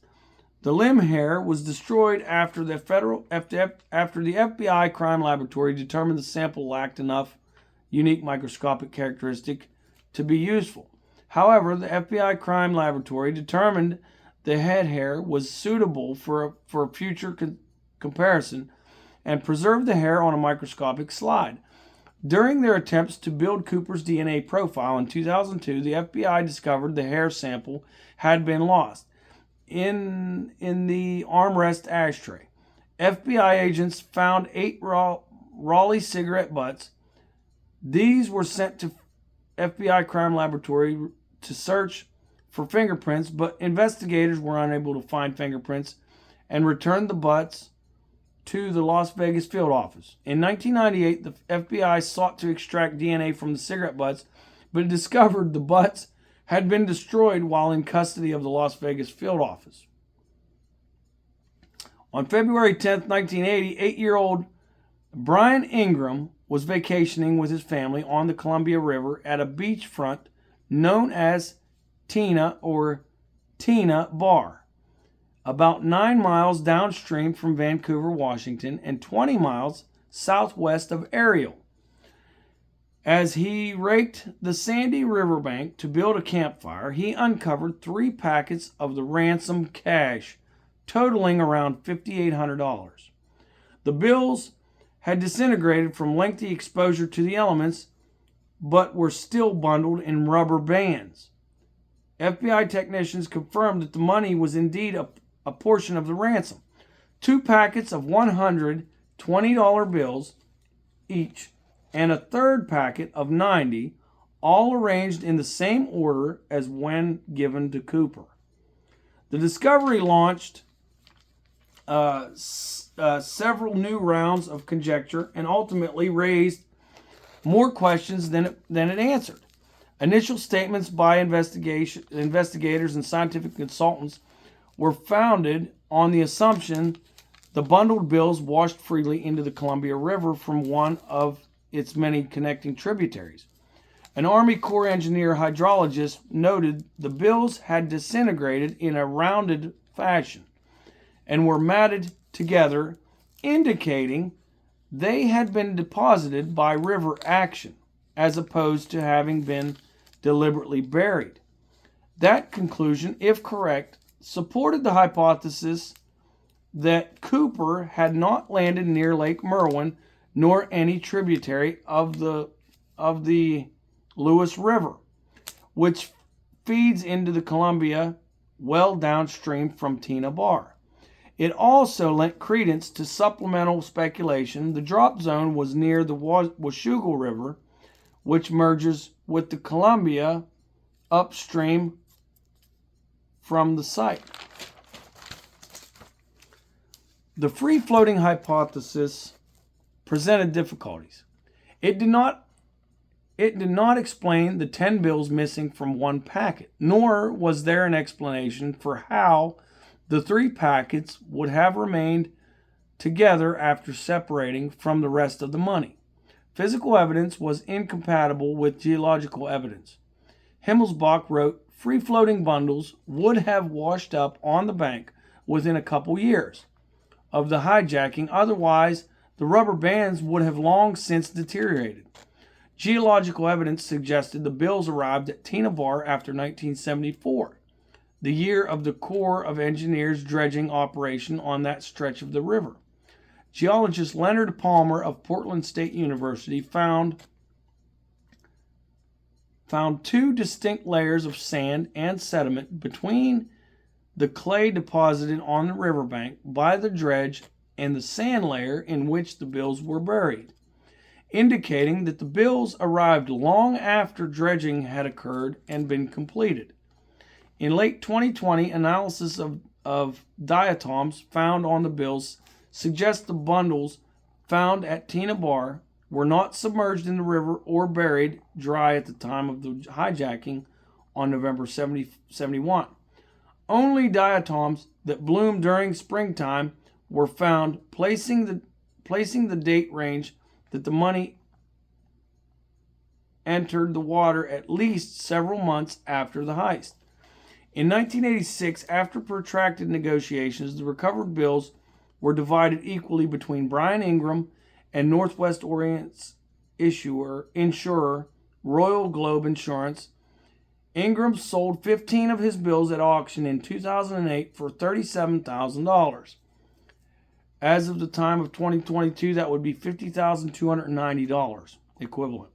[SPEAKER 1] The limb hair was destroyed after the FBI crime laboratory determined the sample lacked enough unique microscopic characteristic to be useful. However, the FBI crime laboratory determined the head hair was suitable for future comparison and preserved the hair on a microscopic slide. During their attempts to build Cooper's DNA profile in 2002, the FBI discovered the hair sample had been lost in the armrest ashtray. FBI agents found 8 raw Raleigh cigarette butts. These were sent to FBI crime laboratory to search for fingerprints, but investigators were unable to find fingerprints and returned the butts to the Las Vegas field office. In 1998, the FBI sought to extract DNA from the cigarette butts, but discovered the butts had been destroyed while in custody of the Las Vegas field office. On February 10, 1980, 8-year-old Brian Ingram was vacationing with his family on the Columbia River at a beachfront known as Tina Bar, about 9 miles downstream from Vancouver, Washington, and 20 miles southwest of Ariel. As he raked the sandy riverbank to build a campfire, he uncovered 3 packets of the ransom cash, totaling around $5,800. The bills had disintegrated from lengthy exposure to the elements, but were still bundled in rubber bands. FBI technicians confirmed that the money was indeed a portion of the ransom. 2 packets of $120 bills each, and a third packet of 90, all arranged in the same order as when given to Cooper. The discovery launched several new rounds of conjecture and ultimately raised more questions than it answered. Initial statements by investigators and scientific consultants were founded on the assumption the bundled bills washed freely into the Columbia River from one of its many connecting tributaries. An Army Corps engineer hydrologist noted the bills had disintegrated in a rounded fashion and were matted together, indicating they had been deposited by river action as opposed to having been deliberately buried. That conclusion, if correct, supported the hypothesis that Cooper had not landed near Lake Merwin nor any tributary of the Lewis River, which feeds into the Columbia well downstream from Tina Bar. It also lent credence to supplemental speculation the drop zone was near the Washougal River, which merges with the Columbia upstream from the site. The free-floating hypothesis presented difficulties. It did not explain the 10 bills missing from one packet, nor was there an explanation for how the 3 packets would have remained together after separating from the rest of the money. Physical evidence was incompatible with geological evidence. Himmelsbach wrote, free-floating bundles would have washed up on the bank within a couple years of the hijacking. Otherwise, the rubber bands would have long since deteriorated. Geological evidence suggested the bills arrived at Tina Bar after 1974, the year of the Corps of Engineers dredging operation on that stretch of the river. Geologist Leonard Palmer of Portland State University found 2 distinct layers of sand and sediment between the clay deposited on the riverbank by the dredge and the sand layer in which the bills were buried, indicating that the bills arrived long after dredging had occurred and been completed. In late 2020, analysis of diatoms found on the bills suggests the bundles found at Tina Bar were not submerged in the river or buried dry at the time of the hijacking on November 71. Only diatoms that bloom during springtime were found, placing the date range that the money entered the water at least several months after the heist. In 1986, after protracted negotiations, the recovered bills were divided equally between Brian Ingram and Northwest Orient's insurer, Royal Globe Insurance. Ingram sold 15 of his bills at auction in 2008 for $37,000. As of the time of 2022, that would be $50,290 equivalent.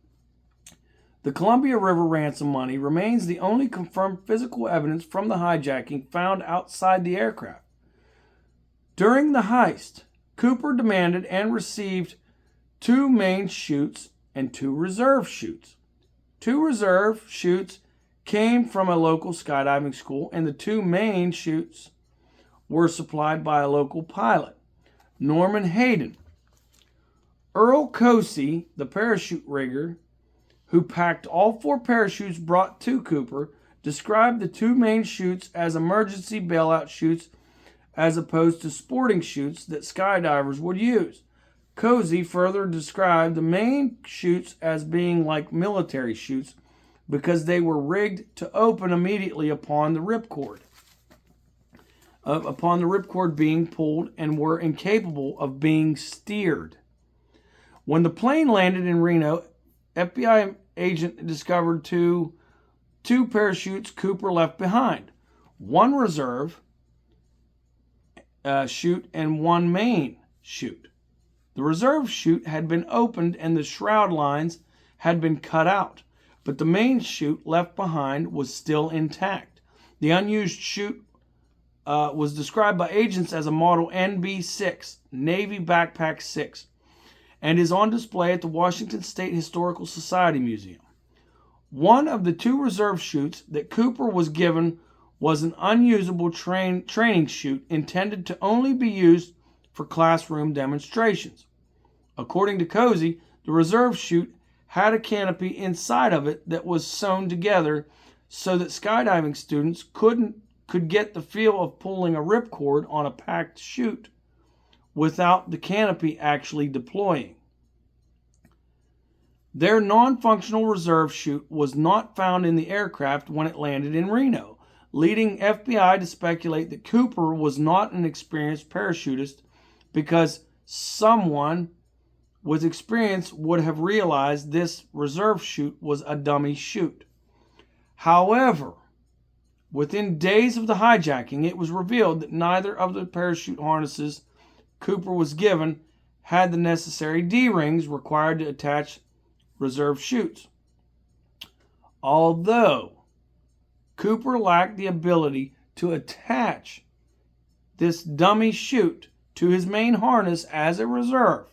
[SPEAKER 1] The Columbia River ransom money remains the only confirmed physical evidence from the hijacking found outside the aircraft. During the heist, Cooper demanded and received 2 main chutes and 2 reserve chutes. 2 reserve chutes came from a local skydiving school, and the 2 main chutes were supplied by a local pilot, Norman Hayden. Earl Cosey, the parachute rigger, who packed all 4 parachutes brought to Cooper, described the 2 main chutes as emergency bailout chutes as opposed to sporting chutes that skydivers would use. Cosey further described the main chutes as being like military chutes because they were rigged to open immediately upon the ripcord. Being pulled, and were incapable of being steered. When the plane landed in Reno, FBI agent discovered two parachutes Cooper left behind. 1 reserve chute and 1 main chute. The reserve chute had been opened and the shroud lines had been cut out, but the main chute left behind was still intact. The unused chute was described by agents as a model NB6, Navy Backpack 6, and is on display at the Washington State Historical Society Museum. One of the 2 reserve chutes that Cooper was given was an unusable training chute intended to only be used for classroom demonstrations. According to Cosey, the reserve chute had a canopy inside of it that was sewn together so that skydiving students could get the feel of pulling a ripcord on a packed chute without the canopy actually deploying. Their non-functional reserve chute was not found in the aircraft when it landed in Reno, leading FBI to speculate that Cooper was not an experienced parachutist because someone with experience would have realized this reserve chute was a dummy chute. However, within days of the hijacking, it was revealed that neither of the parachute harnesses Cooper was given had the necessary D-rings required to attach reserve chutes. Although Cooper lacked the ability to attach this dummy chute to his main harness as a reserve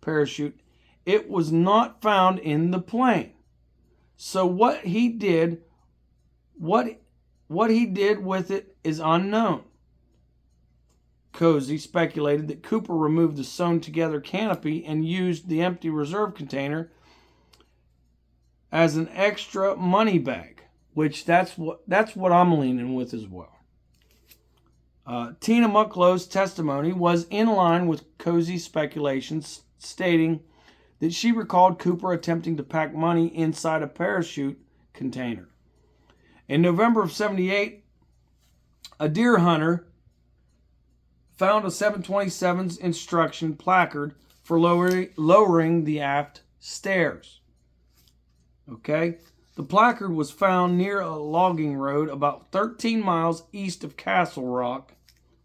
[SPEAKER 1] parachute, it was not found in the plane. So what he did with it is unknown. Cosey speculated that Cooper removed the sewn together canopy and used the empty reserve container as an extra money bag, which that's what I'm leaning with as well. Tina Mucklow's testimony was in line with Cosey's speculations, stating that she recalled Cooper attempting to pack money inside a parachute container. In November of '78, a deer hunter found a 727's instruction placard for lowering the aft stairs. Okay? The placard was found near a logging road about 13 miles east of Castle Rock,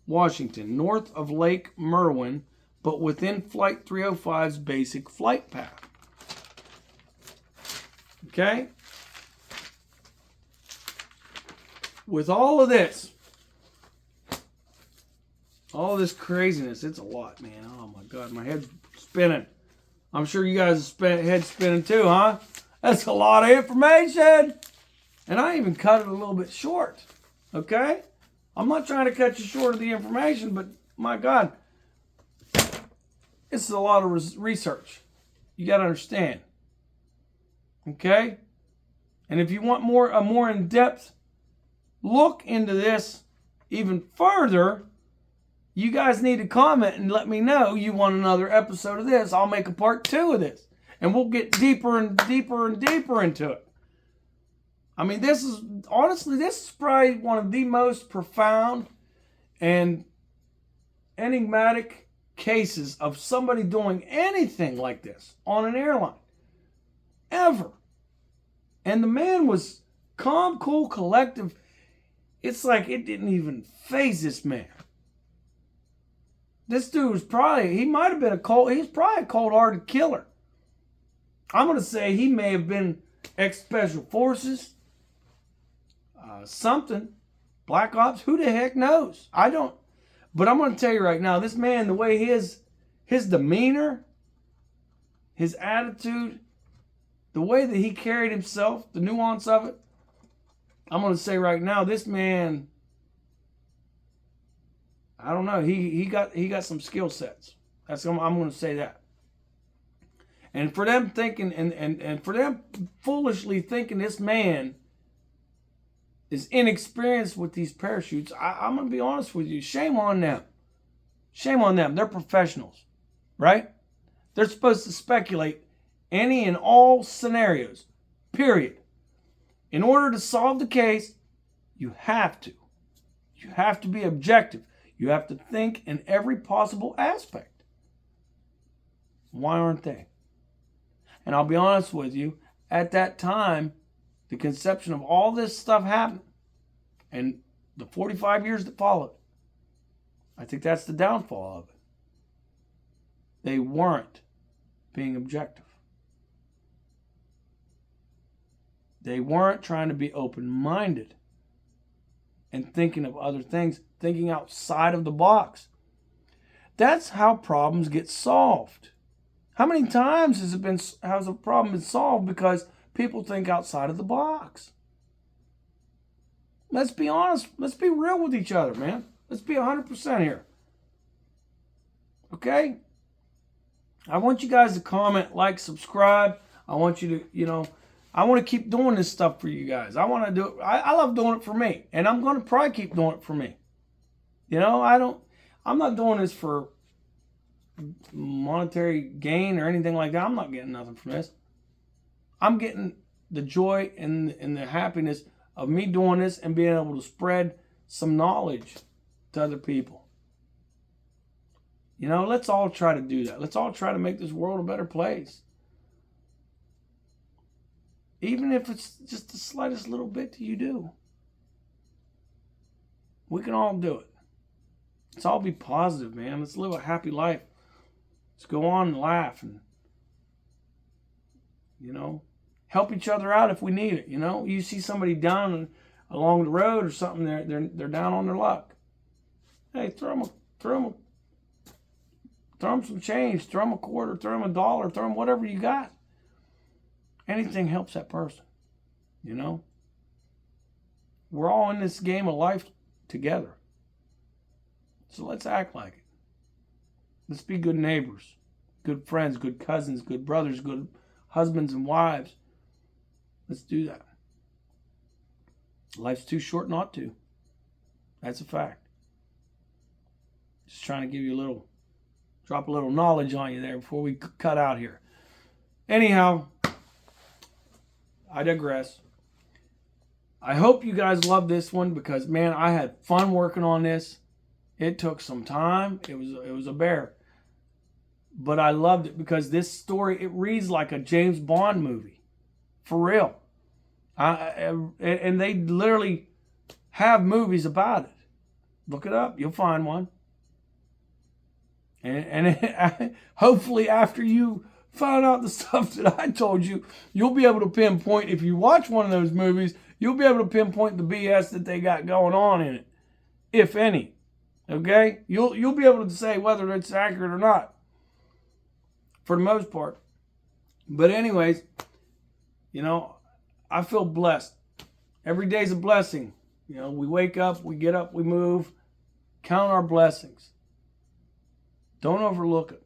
[SPEAKER 1] Washington, north of Lake Merwin, but within Flight 305's basic flight path. Okay? With all of this craziness, it's a lot, man. Oh my God, my head's spinning. I'm sure you guys' head spinning too, huh? That's a lot of information. And I even cut it a little bit short. Okay? I'm not trying to cut you short of the information, but my God, this is a lot of research. You got to understand. Okay? And if you want a more in-depth look into this even further, you guys need to comment and let me know you want another episode of this. I'll make a part 2 of this. And we'll get deeper and deeper and deeper into it. I mean, this is probably one of the most profound and enigmatic cases of somebody doing anything like this on an airline. Ever. And the man was calm, cool, collective. It's like it didn't even faze this man. This dude was he might have been he's probably a cold-hearted killer. I'm going to say he may have been ex-special forces, something, black ops, who the heck knows? I don't, but I'm going to tell you right now, this man, the way his demeanor, his attitude, the way that he carried himself, the nuance of it, I'm going to say right now, this man, I don't know, he got some skill sets. I'm going to say that. And for them thinking, and for them foolishly thinking this man is inexperienced with these parachutes, I'm going to be honest with you, shame on them. Shame on them. They're professionals, right? They're supposed to speculate any and all scenarios, period. In order to solve the case, you have to. You have to be objective. You have to think in every possible aspect. Why aren't they? And I'll be honest with you, at that time, the conception of all this stuff happened, and the 45 years that followed, I think that's the downfall of it. They weren't being objective. They weren't trying to be open-minded and thinking of other things, thinking outside of the box. That's how problems get solved. How many times has a problem been solved because people think outside of the box? Let's be honest. Let's be real with each other, man. Let's be 100% here. Okay? I want you guys to comment, like, subscribe. I want you to, I want to keep doing this stuff for you guys. I want to do it. I love doing it for me. And I'm going to probably keep doing it for me. I'm not doing this for monetary gain or anything like that. I'm not getting nothing from this. I'm getting the joy and the happiness of me doing this and being able to spread some knowledge to other people. Let's all try to do that. Let's all try to make this world a better place. Even if it's just the slightest little bit that you do. We can all do it. Let's all be positive, man. Let's live a happy life. Let's go on and laugh and, help each other out if we need it. You see somebody down along the road or something, they're down on their luck. Hey, throw them some change, throw them a quarter, throw them $1, throw them whatever you got. Anything helps that person. We're all in this game of life together. So let's act like it. Let's be good neighbors, good friends, good cousins, good brothers, good husbands and wives. Let's do that. Life's too short not to. That's a fact. Just trying to give you drop a little knowledge on you there before we cut out here. Anyhow, I digress. I hope you guys love this one because, man, I had fun working on this. It took some time. It was a bear. But I loved it because this story, it reads like a James Bond movie. For real. And they literally have movies about it. Look it up. You'll find one. And hopefully after you find out the stuff that I told you, you'll be able to pinpoint, if you watch one of those movies, you'll be able to pinpoint the BS that they got going on in it, if any. Okay? You'll be able to say whether it's accurate or not, for the most part. But anyways, I feel blessed. Every day's a blessing. We wake up, we get up, we move. Count our blessings. Don't overlook it.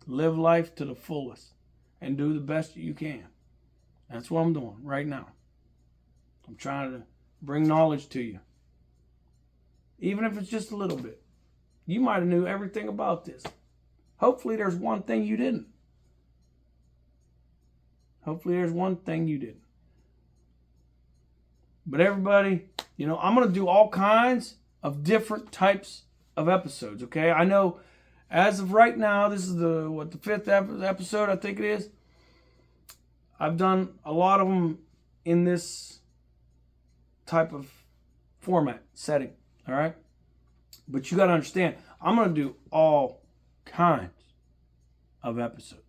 [SPEAKER 1] Live life to the fullest and do the best you can. That's what I'm doing right now. I'm trying to bring knowledge to you. Even if it's just a little bit. You might have knew everything about this. Hopefully there's one thing you didn't. Hopefully there's one thing you didn't. But everybody, I'm going to do all kinds of different types of episodes, okay? I know as of right now, this is the fifth episode, I think it is. I've done a lot of them in this type of format, setting, all right? But you got to understand, I'm going to do all kinds of episodes.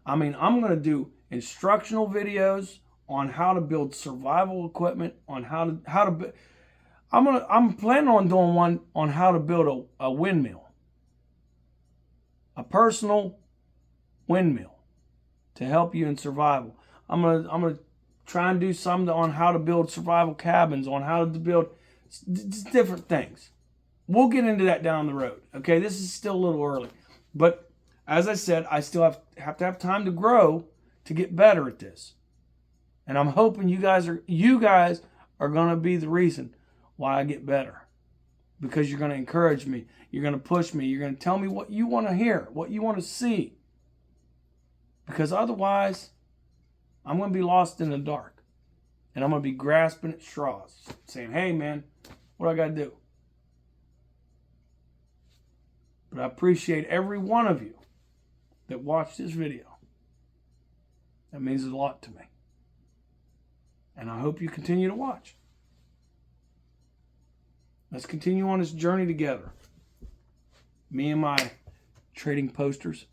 [SPEAKER 1] I'm going to do instructional videos on how to build survival equipment, on how to I'm planning on doing one on how to build a windmill. A personal windmill to help you in survival. I'm gonna try and do some on how to build survival cabins, on how to build different things. We'll get into that down the road. Okay, this is still a little early, but as I said, I still have to have time to grow to get better at this. And I'm hoping you guys are gonna be the reason why I get better, because you're gonna encourage me, you're gonna push me, you're gonna tell me what you want to hear, what you want to see. Because otherwise, I'm going to be lost in the dark. And I'm going to be grasping at straws. Saying, hey, man, what do I got to do? But I appreciate every one of you that watched this video. That means a lot to me. And I hope you continue to watch. Let's continue on this journey together. Me and my trading posters.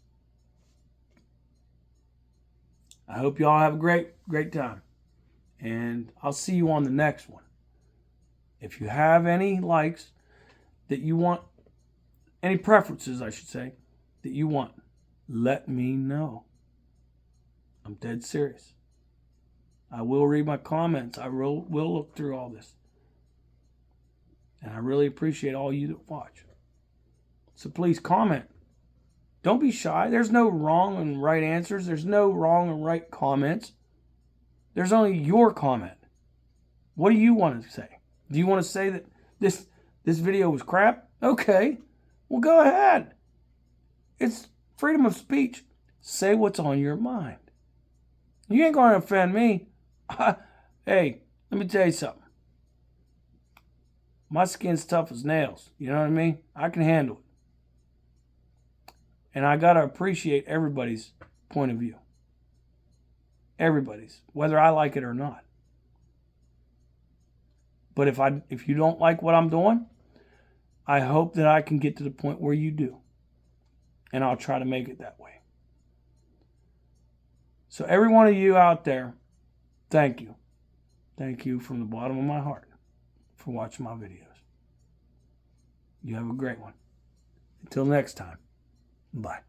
[SPEAKER 1] I hope you all have a great time. And I'll see you on the next one. If you have any likes that you want, any preferences, I should say, that you want, let me know. I'm dead serious. I will read my comments. I will look through all this. And I really appreciate all you that watch. So please comment. Don't be shy. There's no wrong and right answers. There's no wrong and right comments. There's only your comment. What do you want to say? Do you want to say that this video was crap? Okay. Well, go ahead. It's freedom of speech. Say what's on your mind. You ain't going to offend me. Hey, let me tell you something. My skin's tough as nails. You know what I mean? I can handle it. And I got to appreciate everybody's point of view. Everybody's, whether I like it or not. But if you don't like what I'm doing, I hope that I can get to the point where you do. And I'll try to make it that way. So every one of you out there, thank you. Thank you from the bottom of my heart for watching my videos. You have a great one. Until next time. Bye.